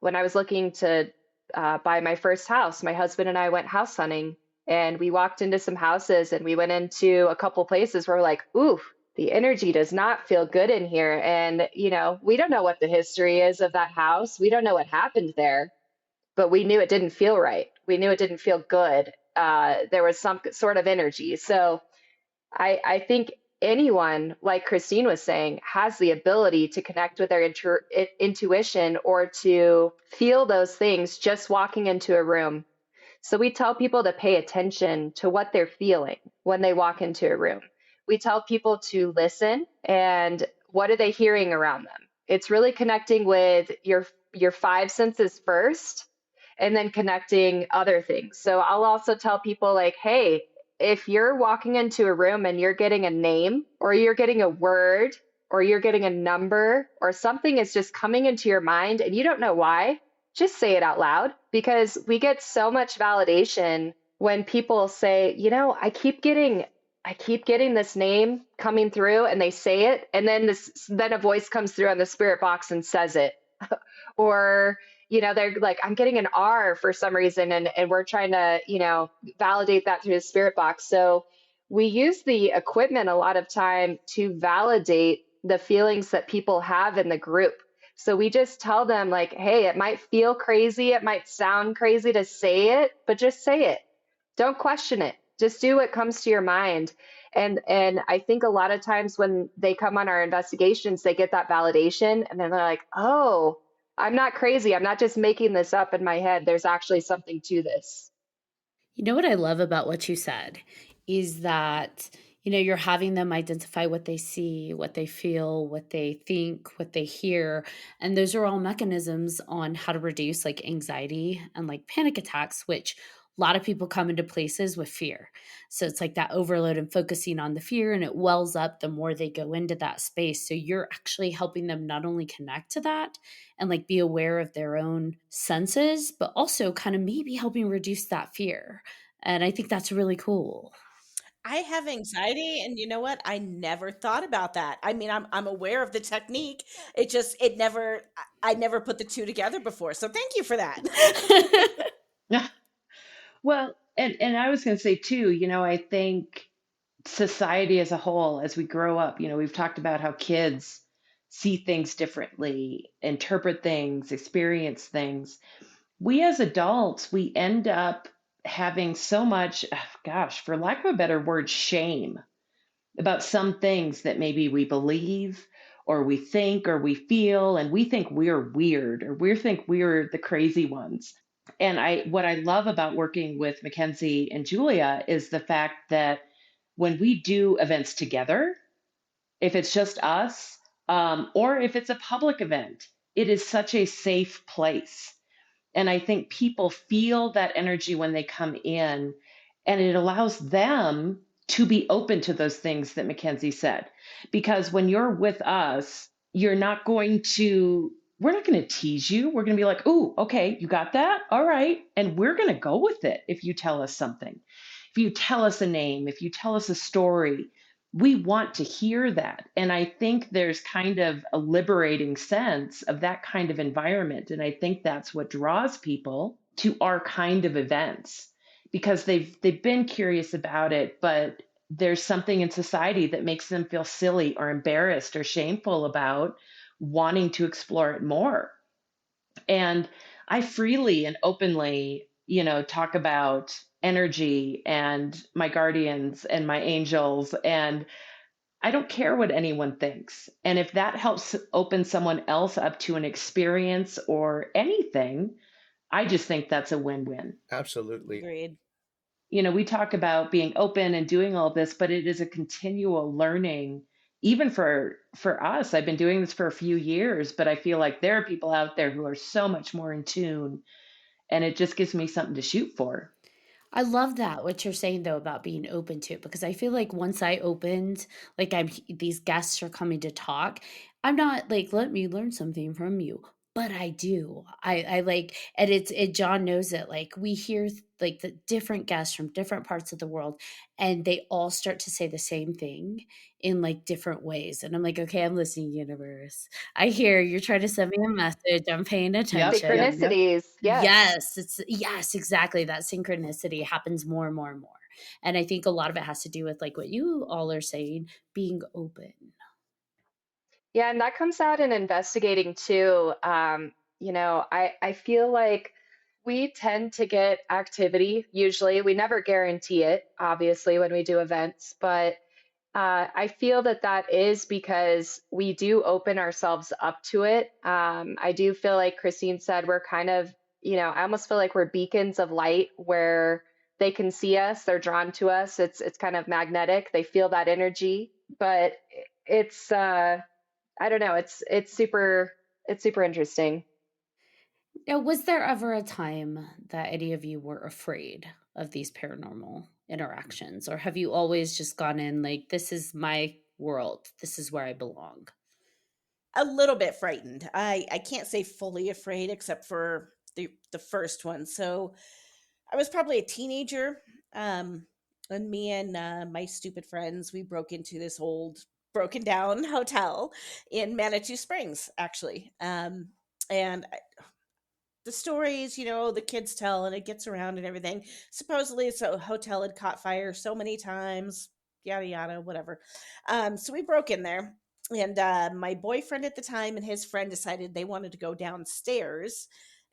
when I was looking to buy my first house. My husband and I went house hunting, and we walked into some houses, and we went into a couple places where we're like, ooh, the energy does not feel good in here. And, we don't know what the history is of that house. We don't know what happened there, but we knew it didn't feel right. We knew it didn't feel good. There was some sort of energy. So I think anyone, like Christine was saying, has the ability to connect with their intuition, or to feel those things just walking into a room. So we tell people to pay attention to what they're feeling when they walk into a room. We tell people to listen, and what are they hearing around them? It's really connecting with your five senses first, and then connecting other things. So I'll also tell people, like, hey, if you're walking into a room and you're getting a name, or you're getting a word, or you're getting a number, or something is just coming into your mind and you don't know why, just say it out loud, because we get so much validation when people say, I keep getting this name coming through, and they say it, and then a voice comes through on the spirit box and says it. Or they're like, I'm getting an R for some reason, and we're trying to validate that through the spirit box. So we use the equipment a lot of time to validate the feelings that people have in the group. So we just tell them, like, hey, it might feel crazy, it might sound crazy to say it, but just say it. Don't question it. Just do what comes to your mind. And I think a lot of times when they come on our investigations, they get that validation, and then they're like, oh, I'm not crazy. I'm not just making this up in my head. There's actually something to this. You know what I love about what you said is that, you're having them identify what they see, what they feel, what they think, what they hear. And those are all mechanisms on how to reduce like anxiety and like panic attacks, which a lot of people come into places with fear. So it's like that overload and focusing on the fear, and it wells up the more they go into that space. So you're actually helping them not only connect to that and like be aware of their own senses, but also kind of maybe helping reduce that fear. And I think that's really cool. I have anxiety, and you know what? I never thought about that. I mean, I'm aware of the technique. I never put the two together before. So thank you for that. Well, and I was going to say too, I think society as a whole, as we grow up, we've talked about how kids see things differently, interpret things, experience things. We as adults, we end up having so much, gosh, for lack of a better word, shame about some things that maybe we believe or we think or we feel, and we think we're weird or we think we're the crazy ones. And what I love about working with MacKenzie and Julia is the fact that when we do events together, if it's just us, or if it's a public event, it is such a safe place. And I think people feel that energy when they come in, and it allows them to be open to those things that MacKenzie said. Because when you're with us, we're not going to tease you. We're going to be like, "Ooh, okay, you got that? All right." And we're going to go with it if you tell us something. If you tell us a name, if you tell us a story, we want to hear that. And I think there's kind of a liberating sense of that kind of environment. And I think that's what draws people to our kind of events, because they've been curious about it, but there's something in society that makes them feel silly or embarrassed or shameful about wanting to explore it more. And I freely and openly, talk about energy and my guardians and my angels, and I don't care what anyone thinks. And if that helps open someone else up to an experience or anything, I just think that's a win-win. Absolutely. Agreed. We talk about being open and doing all this, but it is a continual learning. Even for us, I've been doing this for a few years, but I feel like there are people out there who are so much more in tune, and it just gives me something to shoot for. I love that what you're saying though about being open to it, because I feel like once I opened, like these guests are coming to talk, I'm not like let me learn something from you, but I do. I like, and John knows it. Like we hear like the different guests from different parts of the world, and they all start to say the same thing in like different ways, and I'm like, okay, I'm listening, universe. I hear you're trying to send me a message. I'm paying attention. Yep. Synchronicities. Yes. Yes, exactly. That synchronicity happens more and more and more. And I think a lot of it has to do with like what you all are saying, being open. Yeah, and that comes out in investigating too. I feel like we tend to get activity usually. We never guarantee it, obviously, when we do events, but I feel that that is because we do open ourselves up to it. I do feel like Christine said we're kind of, I almost feel like we're beacons of light where they can see us, they're drawn to us. It's kind of magnetic. They feel that energy, but it's I don't know. It's super interesting. Now, was there ever a time that any of you were afraid of these paranormal interactions? Or have you always just gone in like, this is my world, this is where I belong? A little bit frightened. I can't say fully afraid except for the first one. So I was probably a teenager. And me and my stupid friends, we broke into this old broken down hotel in Manitou Springs, actually. And the stories, the kids tell, and it gets around and everything. Supposedly, it's a hotel had caught fire so many times, yada yada, whatever. So we broke in there, and my boyfriend at the time and his friend decided they wanted to go downstairs,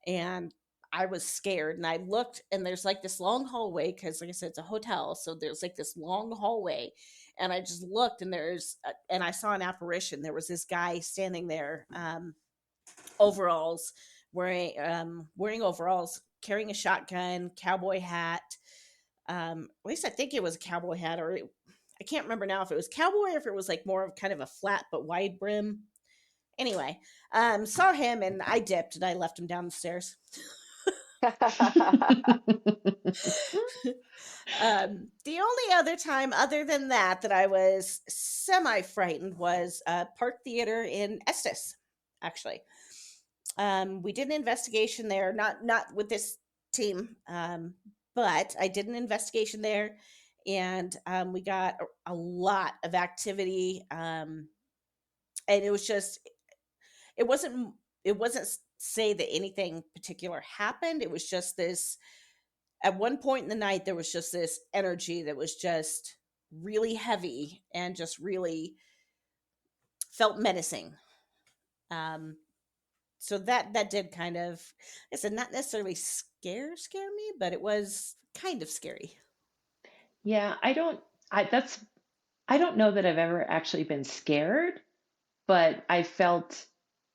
and I was scared, and I looked, and there's like this long hallway because, like I said, it's a hotel, so there's like this long hallway, and I just looked, and and I saw an apparition. There was this guy standing there. Overalls, wearing overalls, carrying a shotgun, cowboy hat. At least I think it was a cowboy hat, I can't remember now if it was cowboy or if it was like more of kind of a flat but wide brim. Anyway, saw him and I dipped and I left him down the stairs. The only other time other than that I was semi-frightened was Park Theater in Estes, actually. We did an investigation there, not with this team, but I did an investigation there, and we got a lot of activity, and it was just it wasn't it wasn't say that anything particular happened. It was just this, at one point in the night there was just this energy that was just really heavy and just really felt menacing. Um, so that did kind of, I said, not necessarily scare me, but it was kind of scary. Yeah, I don't know that I've ever actually been scared, but I felt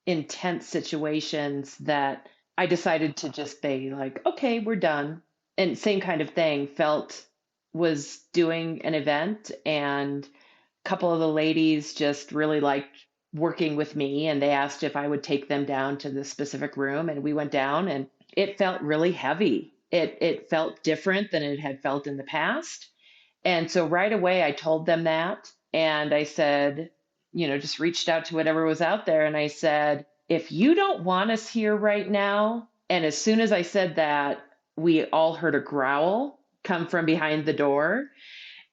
intense situations that I decided to just be like, okay, we're done. And same kind of thing, felt was doing an event, and a couple of the ladies just really liked working with me, and they asked if I would take them down to the specific room, and we went down, and it felt really heavy. It felt different than it had felt in the past. And so right away, I told them that. And I said, just reached out to whatever was out there. And I said, if you don't want us here right now. And as soon as I said that, we all heard a growl come from behind the door.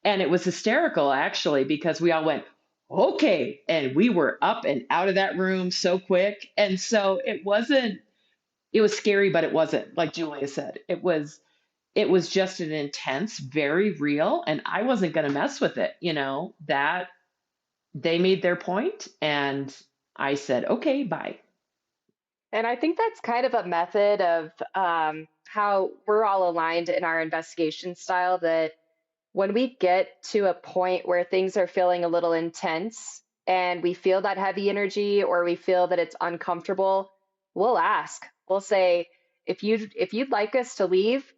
And it was hysterical, actually, because we all went, okay. And we were up and out of that room so quick. And so it was scary, but it wasn't, like Julia said, it was just an intense, very real, and I wasn't going to mess with it, that they made their point and I said, okay, bye. And I think that's kind of a method of how we're all aligned in our investigation style, that when we get to a point where things are feeling a little intense and we feel that heavy energy or we feel that it's uncomfortable, we'll ask. We'll say, if you'd like us to leave,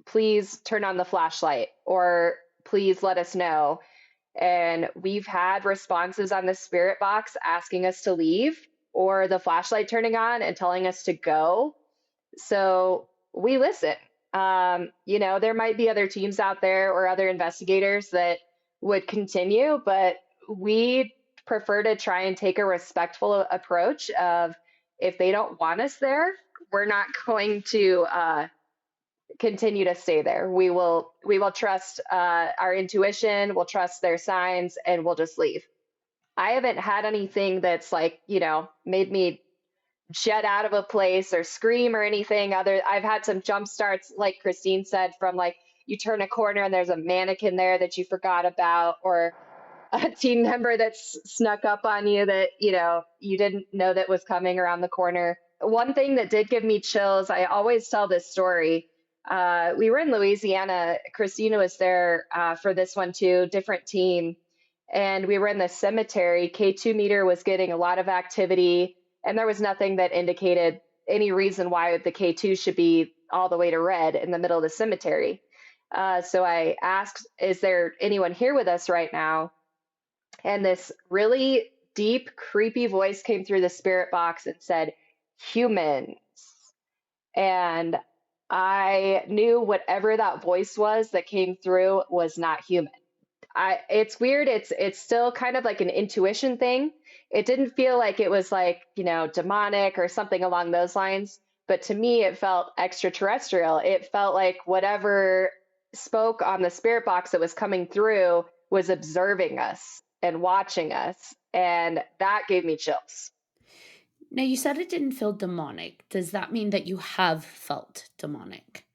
please turn on the flashlight or please let us know. And we've had responses on the spirit box asking us to leave or the flashlight turning on and telling us to go. So we listen. There might be other teams out there or other investigators that would continue, but we prefer to try and take a respectful approach of, if they don't want us there, we're not going to continue to stay there. We will trust our intuition, we'll trust their signs, and we'll just leave. I haven't had anything that's like, made me jet out of a place or scream or anything. I've had some jump starts, like Christine said, from like you turn a corner and there's a mannequin there that you forgot about, or a team member that's snuck up on you that you didn't know that was coming around the corner. One thing that did give me chills, I always tell this story. We were in Louisiana. Christina was there for this one too, different team. And we were in the cemetery. K2 meter was getting a lot of activity, and there was nothing that indicated any reason why the K2 should be all the way to red in the middle of the cemetery. So I asked, is there anyone here with us right now? And this really deep, creepy voice came through the spirit box and said, humans. And I knew whatever that voice was that came through was not human. It's weird. It's still kind of like an intuition thing. It didn't feel like it was like, demonic or something along those lines. But to me, it felt extraterrestrial. It felt like whatever spoke on the spirit box that was coming through was observing us and watching us. And that gave me chills. Now, you said it didn't feel demonic. Does that mean that you have felt demonic?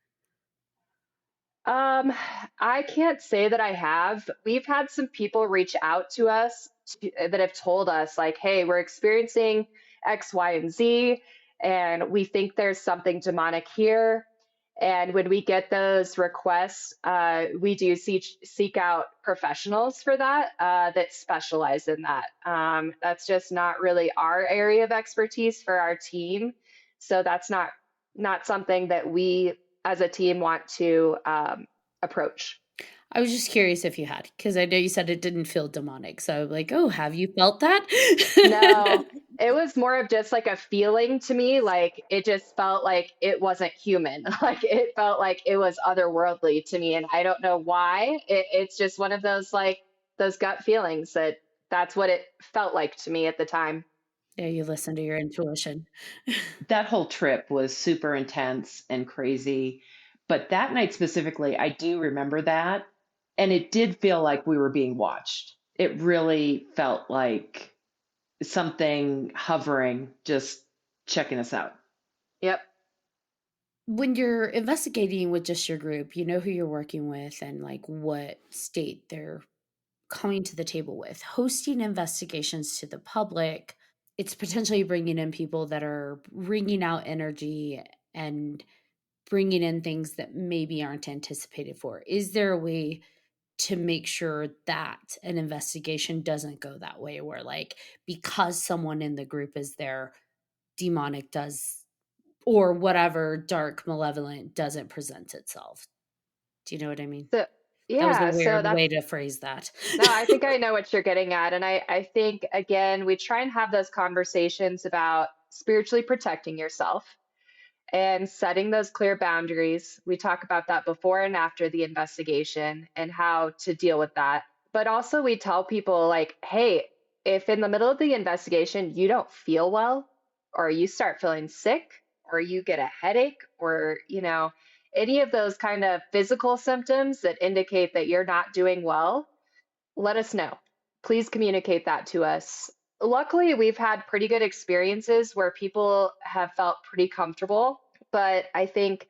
I can't say that I have. We've had some people reach out to us that have told us, like, hey, we're experiencing X, Y, and Z, and we think there's something demonic here. And when we get those requests, we do seek out professionals for that that specialize in that. That's just not really our area of expertise for our team. So that's not something that we as a team want to approach. I was just curious if you had, because I know you said it didn't feel demonic. So I'm like, oh, have you felt that? No, It was more of just like a feeling to me. Like it just felt like it wasn't human. Like it felt like it was otherworldly to me. And I don't know why. It's just one of those like those gut feelings that that's what it felt like to me at the time. Yeah, you listen to your intuition. That whole trip was super intense and crazy. But that night specifically, I do remember that. And it did feel like we were being watched. It really felt like something hovering, just checking us out. Yep. When you're investigating with just your group, you know who you're working with and like what state they're coming to the table with. Hosting investigations to the public, it's potentially bringing in people that are bringing out energy and bringing in things that maybe aren't anticipated for. Is there a way to make sure that an investigation doesn't go that way, where like because someone in the group is there, demonic does or whatever dark malevolent doesn't present itself? Do you know what I mean? So That was a yeah, so weird that's way to phrase that. no, I think I know what you're getting at. And I think again, we try and have those conversations about spiritually protecting yourself and setting those clear boundaries. We talk about that before and after the investigation and how to deal with that. But also, we tell people, like, hey, if in the middle of the investigation you don't feel well, or you start feeling sick, or you get a headache, or, any of those kind of physical symptoms that indicate that you're not doing well, let us know. Please communicate that to us. Luckily, we've had pretty good experiences where people have felt pretty comfortable, but I think,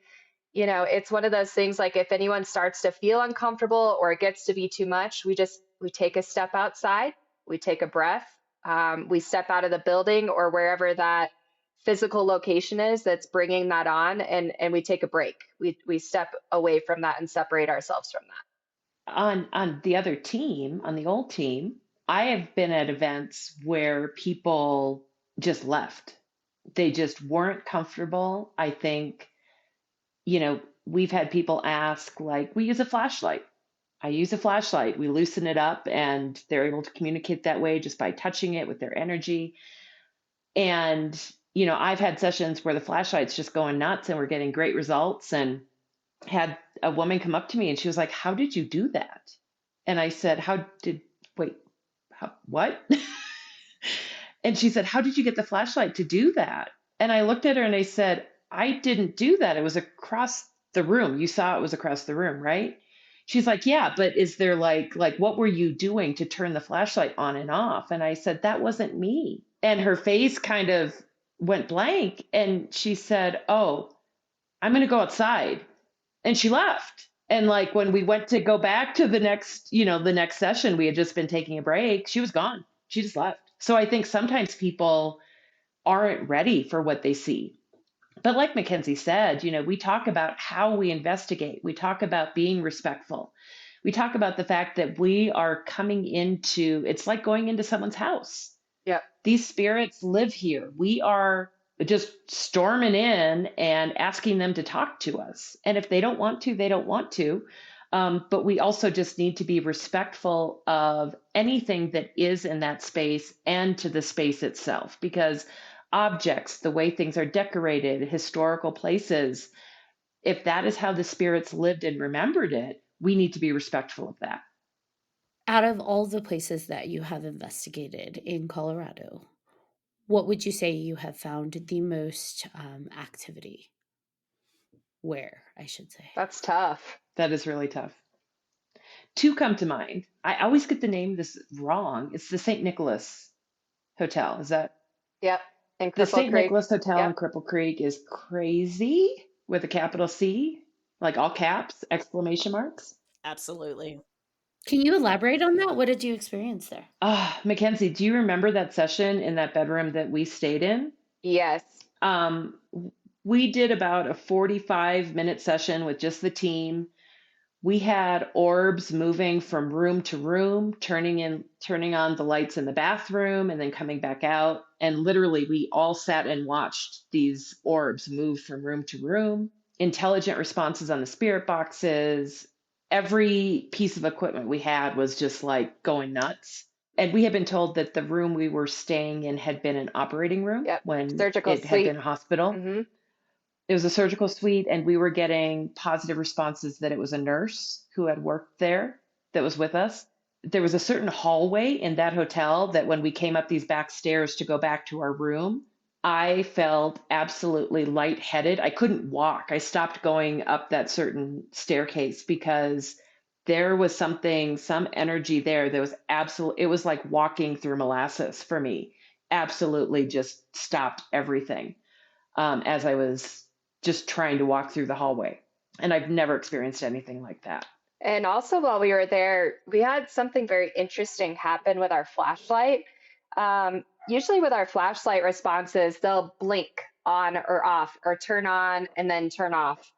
it's one of those things like if anyone starts to feel uncomfortable or it gets to be too much, we take a step outside, we take a breath, we step out of the building or wherever that physical location is that's bringing that on, and we take a break. We step away from that and separate ourselves from that. On the other team, on the old team, I have been at events where people just left. They just weren't comfortable. I think, we've had people ask, like, we use a flashlight. I use a flashlight. We loosen it up and they're able to communicate that way just by touching it with their energy. And, I've had sessions where the flashlight's just going nuts and we're getting great results. And had a woman come up to me and she was like, "How did you do that?" And I said, what?" And she said, "How did you get the flashlight to do that?" And I looked at her and I said, "I didn't do that. It was across the room. You saw it was across the room, right?" She's like, "Yeah, but is there like what were you doing to turn the flashlight on and off?" And I said, "That wasn't me." And her face kind of went blank and she said, "Oh, I'm going to go outside." And she left. And like when we went to go back to the next session, we had just been taking a break. She was gone. She just left. So I think sometimes people aren't ready for what they see. But like MacKenzie said, we talk about how we investigate. We talk about being respectful. We talk about the fact that we are coming into, it's like going into someone's house. Yep. These spirits live here. We are just storming in and asking them to talk to us. And if they don't want to, they don't want to. But we also just need to be respectful of anything that is in that space and to the space itself, because objects, the way things are decorated, historical places, if that is how the spirits lived and remembered it, we need to be respectful of that. Out of all the places that you have investigated in Colorado, what would you say you have found the most activity? Where, I should say. That's tough. That is really tough. Two come to mind. I always get the name of this wrong. It's the St. Nicholas Hotel. Is that? Yep. In The Cripple St. Creek. Nicholas Hotel in Yep. Cripple Creek is crazy with a capital C, like all caps, exclamation marks. Absolutely. Can you elaborate on that? What did you experience there? MacKenzie, do you remember that session in that bedroom that we stayed in? Yes. We did about a 45-minute session with just the team. We had orbs moving from room to room, turning on the lights in the bathroom and then coming back out. And literally we all sat and watched these orbs move from room to room. Intelligent responses on the spirit boxes. Every piece of equipment we had was just like going nuts. And we had been told that the room we were staying in had been an operating room Yep. when Surgical it had been suite. a hospital. Hmm. It was a surgical suite, and we were getting positive responses that it was a nurse who had worked there that was with us. There was a certain hallway in that hotel that when we came up these back stairs to go back to our room, I felt absolutely lightheaded. I couldn't walk. I stopped going up that certain staircase because there was something, some energy there that was absolute. It was like walking through molasses for me. Absolutely just stopped everything as I was just trying to walk through the hallway. And I've never experienced anything like that. And also, while we were there, we had something very interesting happen with our flashlight. Usually, with our flashlight responses, they'll blink on or off, or turn on and then turn off.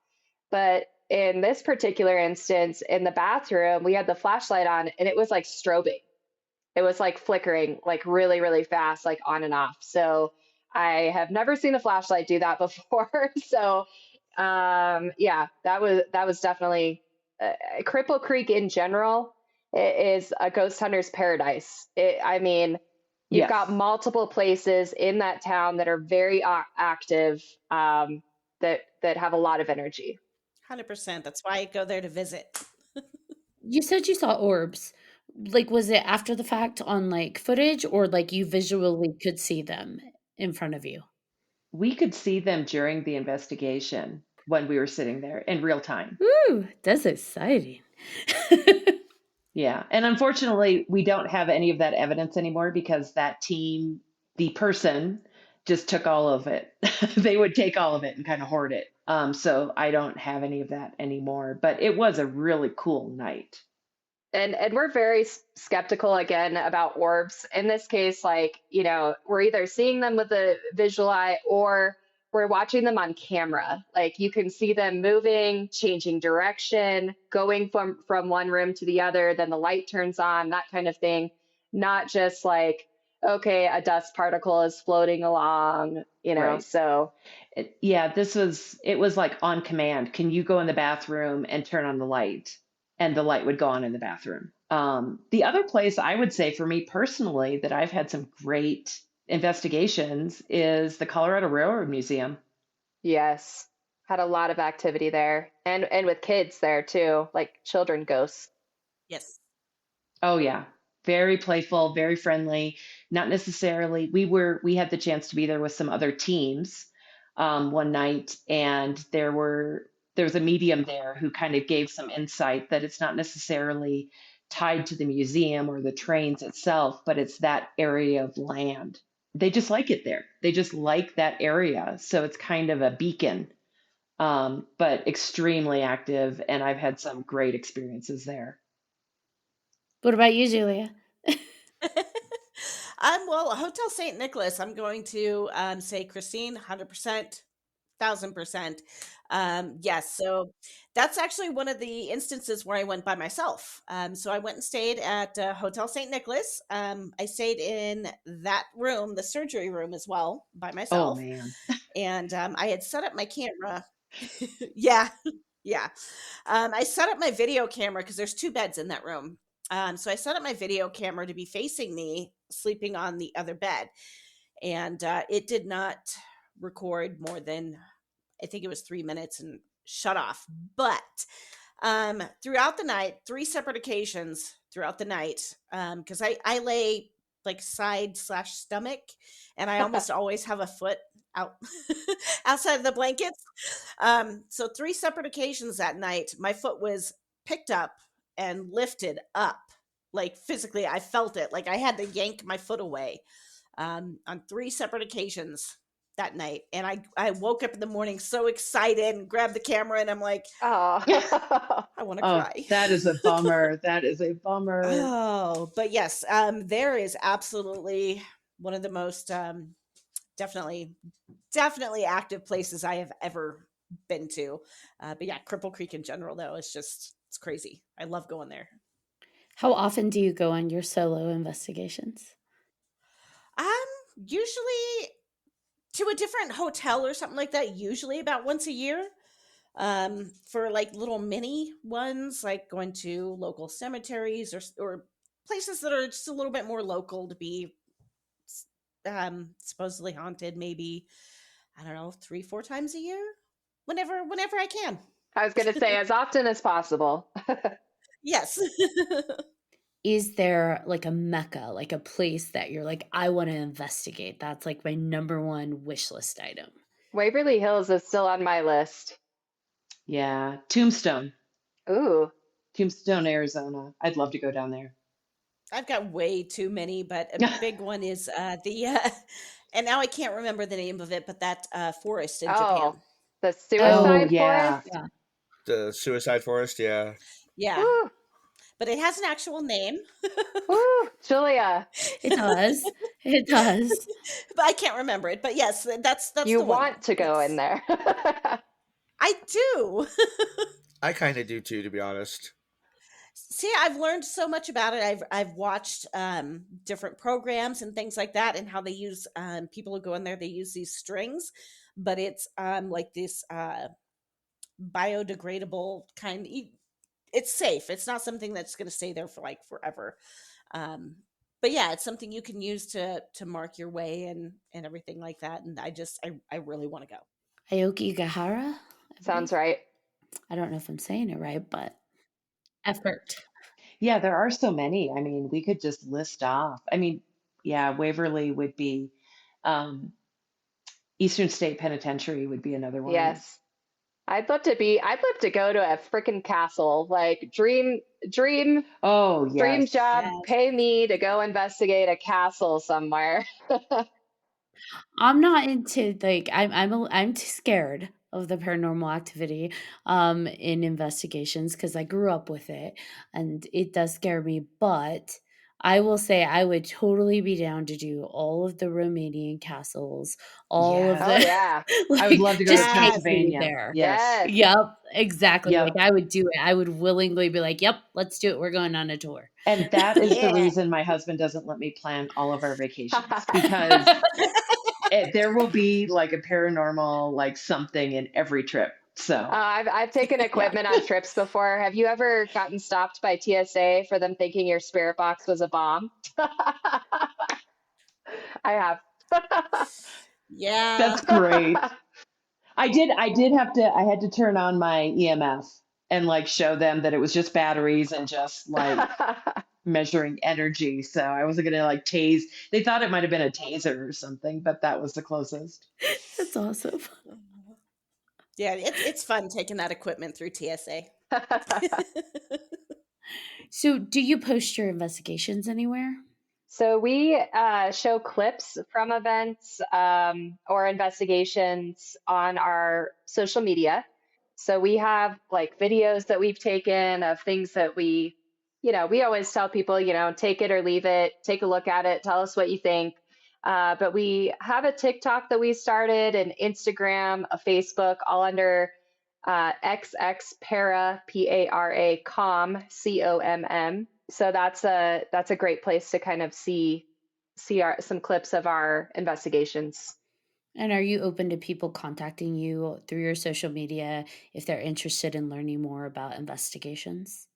But in this particular instance, in the bathroom, we had the flashlight on and it was like strobing. It was like flickering, like really, really fast, like on and off. So I have never seen a flashlight do that before. So yeah, that was definitely Cripple Creek in general is a ghost hunter's paradise. I mean, you've got Yes. multiple places in that town that are very active, that have a lot of energy. 100%. That's why I go there to visit. You said you saw orbs. Like, was it after the fact on, like, footage or, like, you visually could see them in front of you? We could see them during the investigation when we were sitting there in real time. Ooh, that's exciting. Yeah. And unfortunately, we don't have any of that evidence anymore because that team, the person, just took all of it. They would take all of it and kind of hoard it. So I don't have any of that anymore. But it was a really cool night. And we're very skeptical again about orbs. In this case, like, we're either seeing them with the visual eye or we're watching them on camera. Like you can see them moving, changing direction, going from one room to the other, then the light turns on, that kind of thing. Not just like, okay, a dust particle is floating along, Right. so Yeah, it was like on command. Can you go in the bathroom and turn on the light? And the light would go on in the bathroom. The other place I would say for me personally that I've had some great investigations is the Colorado Railroad Museum. yes, had a lot of activity there. And with kids there too, like children ghosts. Yes. Oh yeah. Very playful, very friendly. Not necessarily we had the chance to be there with some other teams one night, and there was a medium there who kind of gave some insight that it's not necessarily tied to the museum or the trains itself, but it's that area of land. They just like it there. They just like that area. So it's kind of a beacon, but extremely active, and I've had some great experiences there. What about you, Julia? Well, Hotel St. Nicholas, I'm going to say Christine, 100%, 1000%. Yes, so that's actually one of the instances where I went by myself. So I went and stayed at Hotel St. Nicholas. I stayed in that room, the surgery room as well, by Oh myself. man. And I had set up my camera. Yeah, yeah. I set up my video camera because there's two beds in that room. So I set up my video camera to be facing me, sleeping on the other bed, and it did not record more than I think it was 3 minutes and shut off. But throughout the night, three separate occasions throughout the night, because I lay like side slash stomach, and I almost always have a foot out outside of the blankets. So three separate occasions that night, my foot was picked up and lifted up. Like physically, I felt it. Like I had to yank my foot away on three separate occasions that night. And I woke up in the morning so excited and grabbed the camera and I'm like, Oh. I want to Oh, cry. that is a bummer. That is a bummer. Oh, but yes, there is absolutely one of the most definitely active places I have ever been to. But yeah, Cripple Creek in general, though, it's crazy. I love going there. How often do you go on your solo investigations? Um, Usually to a different hotel or something like that. Usually about once a year. For like little mini ones, like going to local cemeteries or places that are just a little bit more local to be supposedly haunted, maybe, I don't know, 3-4 times a year, whenever I can. I was going to say as often as possible. Yes. Is there like a mecca, like a place that you're like, I want to investigate? That's like my number one wish list item. Waverly Hills is still on my list. Yeah, Tombstone, Ooh, Arizona. I'd love to go down there. I've got way too many, but a big one is and now I can't remember the name of it, but that forest in Japan. the Oh, suicide yeah. forest. Yeah. The Suicide Forest, yeah. Yeah, Woo, but it has an actual name. woo, Julia, It does. It does. But I can't remember it. But yes, that's you the one. want to go in there. I do. I kind of do too, to be honest. See, I've learned so much about it. I've watched different programs and things like that, and how they use people who go in there. They use these strings, but it's like this biodegradable kind. It's safe. It's not something that's going to stay there for like forever. But yeah, it's something you can use to mark your way and everything like that. And I really want to go. Aokigahara? Sounds right. I don't know if I'm saying it right, but effort. Yeah, there are so many. I mean, we could just list off. I mean, yeah, Waverly would be, um, Eastern State Penitentiary would be another one. Yes. I'd love to go to a freaking castle. Like dream Oh, yes. job, Yes. pay me to go investigate a castle somewhere. I'm not into like I'm too scared of the paranormal activity in investigations because I grew up with it and it does scare me, but I will say I would totally be down to do all of the Romanian castles, all of Yes. Oh the yeah. I would love to go to just take me Pennsylvania. there. Yes. Yes. Yep, exactly. Yep. Like I would do it. I would willingly be like, "Yep, let's do it. We're going on a tour." And that is the Yeah. reason my husband doesn't let me plan all of our vacations because there will be like a paranormal, like something in every trip. So I've taken equipment on trips before. Have you ever gotten stopped by TSA for them thinking your spirit box was a bomb? I have. Yeah. that's great. I had to turn on my EMF and like show them that it was just batteries and just like measuring energy. So I wasn't gonna like tase. They thought it might have been a taser or something, but that was the closest. That's awesome. Yeah, it's fun taking that equipment through TSA. So, do you post your investigations anywhere? So we show clips from events or investigations on our social media. So we have like videos that we've taken of things that we always tell people, take it or leave it, take a look at it, tell us what you think. But we have a TikTok that we started, an Instagram, a Facebook, all under XX Para PARA COMM. So that's a great place to kind of see some clips of our investigations. And are you open to people contacting you through your social media if they're interested in learning more about investigations?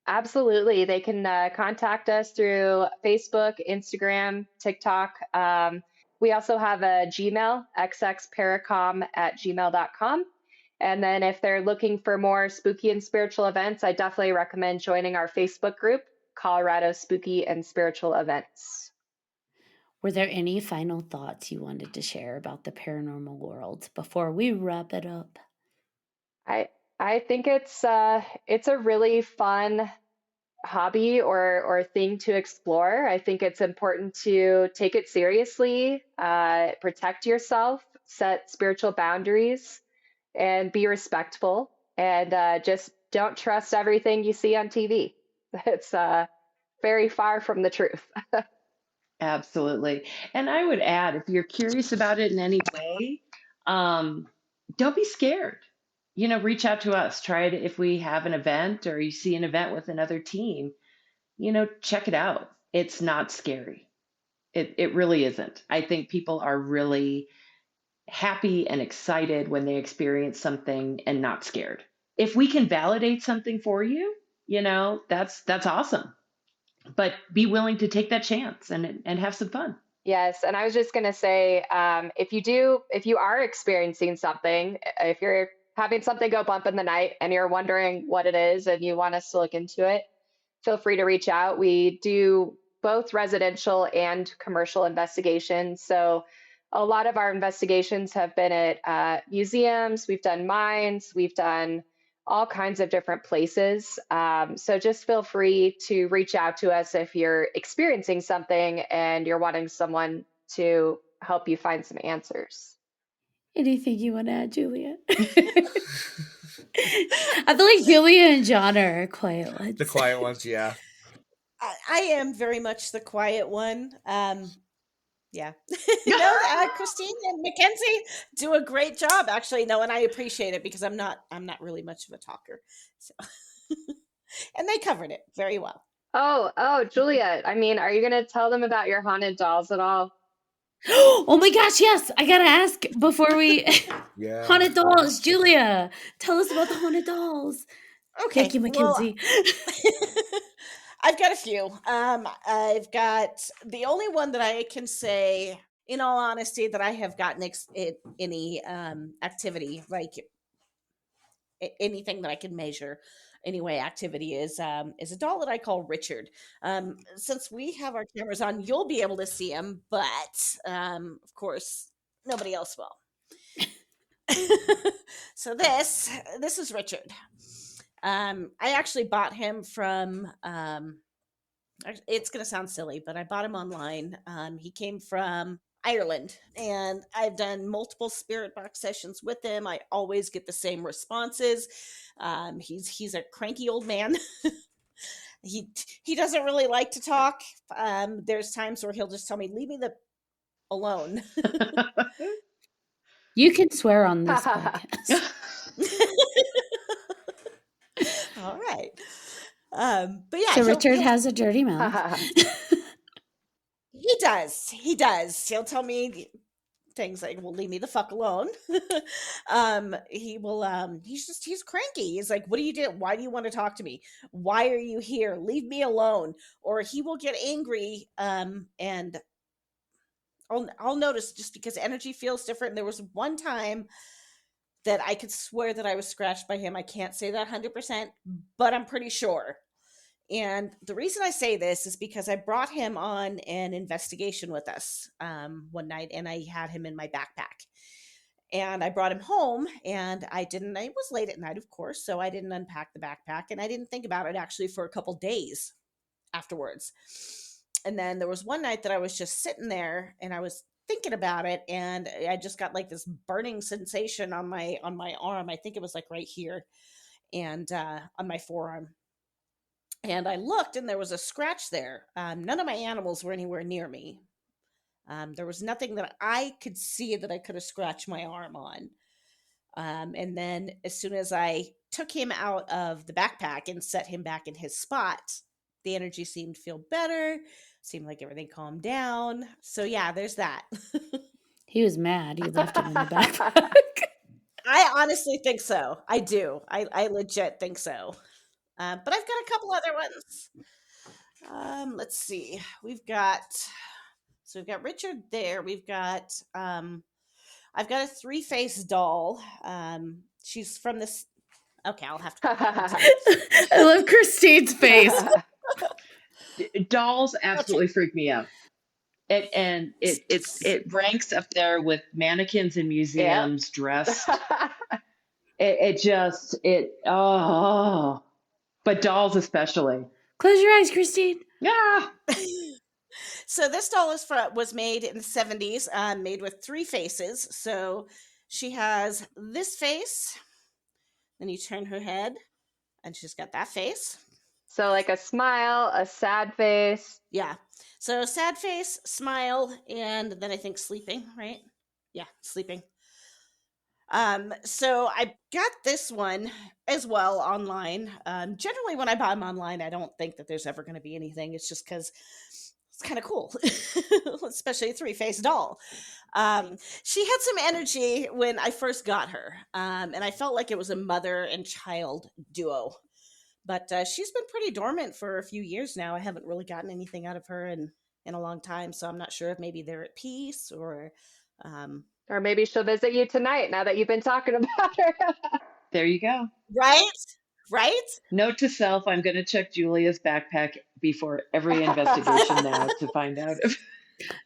Absolutely. They can contact us through Facebook, Instagram, TikTok. We also have a Gmail, xxparacom@gmail.com. And then if they're looking for more spooky and spiritual events, I definitely recommend joining our Facebook group, Colorado Spooky and Spiritual Events. Were there any final thoughts you wanted to share about the paranormal world before we wrap it up? I think it's a really fun hobby or thing to explore. I think it's important to take it seriously, protect yourself, set spiritual boundaries, and be respectful. And just don't trust everything you see on TV. It's very far from the truth. Absolutely. And I would add, if you're curious about it in any way, don't be scared. Reach out to us. Try it if we have an event or you see an event with another team, check it out. It's not scary. It really isn't. I think people are really happy and excited when they experience something and not scared. If we can validate something for you, that's awesome. but be willing to take that chance and have some fun. Yes, and I was just going to say, if you are experiencing something, if you're having something go bump in the night and you're wondering what it is and you want us to look into it, feel free to reach out. We do both residential and commercial investigations. So a lot of our investigations have been at museums, we've done mines, we've done all kinds of different places. So just feel free to reach out to us if you're experiencing something and you're wanting someone to help you find some answers. Anything you want to add, Julia? I feel like Julia and John are quiet ones. The quiet ones, yeah. I am very much the quiet one. Yeah. Christine and MacKenzie do a great job, actually. No, and I appreciate it because I'm not really much of a talker. So and they covered it very well. Oh, Julia, I mean, are you going to tell them about your haunted dolls at all? Oh my gosh, yes. I got to ask before we Yeah. haunted dolls. Julia, tell us about the haunted dolls. Okay. Thank you, MacKenzie. Well, I've got a few. I've got the only one that I can say, in all honesty, that I have gotten any activity, like anything that I can measure. Anyway, activity is a doll that I call Richard. Since we have our cameras on, you'll be able to see him, but of course, nobody else will. So this is Richard. I actually bought him from. It's going to sound silly, but I bought him online. He came from Ireland, and I've done multiple spirit box sessions with him. I always get the same responses. He's a cranky old man. He doesn't really like to talk. There's times where he'll just tell me, "Leave me alone." You can swear on this podcast. All right. But yeah, so Richard has a dirty mouth. He does. He'll tell me things like, "Well, leave me the fuck alone." He will. He's cranky. He's like, "What do you do? Why do you want to talk to me? Why are you here? Leave me alone." Or he will get angry. And I'll notice just because energy feels different. There was one time that I could swear that I was scratched by him. I can't say that 100%, but I'm pretty sure. And the reason I say this is because I brought him on an investigation with us one night, and I had him in my backpack. And I brought him home, and I was late at night, of course, so I didn't unpack the backpack, and I didn't think about it actually for a couple days afterwards. And then there was one night that I was just sitting there, and I was thinking about it, and I just got like this burning sensation on my arm. I think it was like right here, and on my forearm. And I looked, and there was a scratch there. None of my animals were anywhere near me. There was nothing that I could see that I could have scratched my arm on. And then as soon as I took him out of the backpack and set him back in his spot, the energy seemed to feel better. Seemed like everything calmed down. So yeah, there's that. He was mad. You left him in the backpack. I honestly think so. I do. I legit think so. But I've got a couple other ones. Let's see. We've got Richard there. We've got I've got a 3-face doll. She's from this. Okay, I'll have to. I love Christine's face. Dolls absolutely freak me out. It ranks up there with mannequins in museums dressed. But dolls especially. Close your eyes, Christine. Yeah. So this doll was made in the 70s, made with 3 faces. So she has this face, then you turn her head, and she's got that face. So like a smile, a sad face. Yeah. So sad face, smile, and then I think sleeping, right? Yeah, sleeping. So I got this one as well online. Generally when I buy them online, I don't think that there's ever going to be anything. It's just because it's kind of cool, especially a 3-face doll. She had some energy when I first got her. And I felt like it was a mother and child duo. But she's been pretty dormant for a few years now. I haven't really gotten anything out of her in a long time, so I'm not sure if maybe they're at peace um, Or maybe she'll visit you tonight now that you've been talking about her. There you go. right. Note to self, I'm going to check Julia's backpack before every investigation now to find out if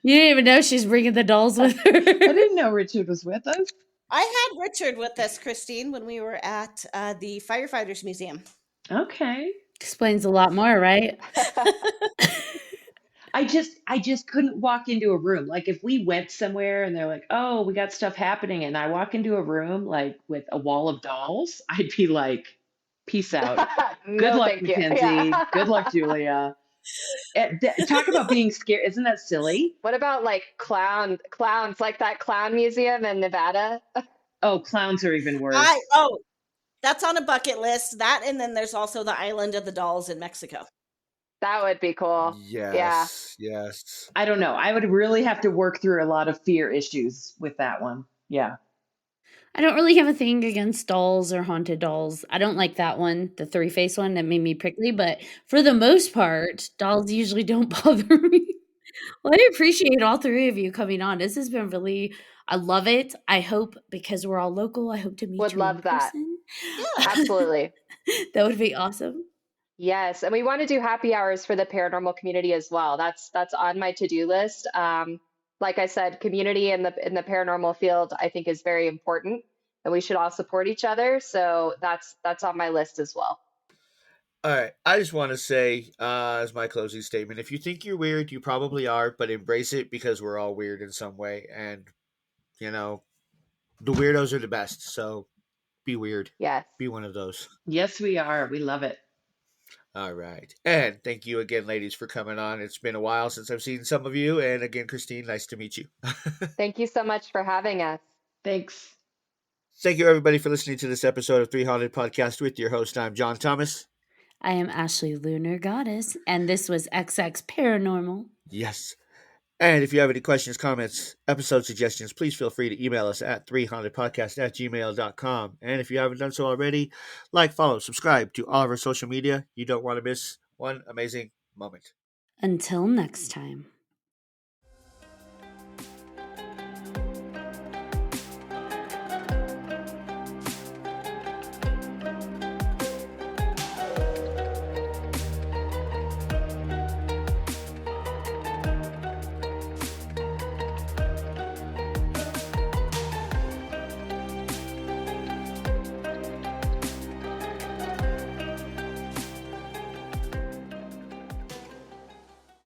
You didn't even know she's bringing the dolls with her. I didn't know Richard was with us. I had Richard with us, Christine, when we were at the Firefighters Museum. Okay. Explains a lot more, right? I just couldn't walk into a room. Like if we went somewhere and they're like, "Oh, we got stuff happening," and I walk into a room like with a wall of dolls, I'd be like, "Peace out. Good No, luck, thank you. Mackenzie. Yeah. Good luck, Julia." Talk about being scared. Isn't that silly? What about like clowns, like that clown museum in Nevada? Oh, clowns are even worse. That's on a bucket list. That, and then there's also the Island of the Dolls in Mexico. That would be cool. Yes. I don't know. I would really have to work through a lot of fear issues with that one. Yeah. I don't really have a thing against dolls or haunted dolls. I don't like that one, the three-face one that made me prickly, but for the most part, dolls usually don't bother me. Well, I appreciate all three of you coming on. This has been really, I love it. I hope, because we're all local, I hope to meet Would you love in that. person. Absolutely. That would be awesome. Yes, and we want to do happy hours for the paranormal community as well. That's on my to-do list. Like I said, community in the paranormal field, I think, is very important, and we should all support each other. So that's on my list as well. All right. I just want to say, as my closing statement, if you think you're weird, you probably are, but embrace it because we're all weird in some way. And, the weirdos are the best. So be weird. Yes. Be one of those. Yes, we are. We love it. All right. And thank you again, ladies, for coming on. It's been a while since I've seen some of you. And again, Christine, nice to meet you. Thank you so much for having us. Thanks. Thank you, everybody, for listening to this episode of 3Haunted Podcast with your host. I'm John Thomas. I am Ashley Lunar Goddess, and this was XX Paranormal. Yes. And if you have any questions, comments, episode suggestions, please feel free to email us at 3hauntedpodcast@gmail.com. And if you haven't done so already, like, follow, subscribe to all of our social media. You don't want to miss one amazing moment. Until next time.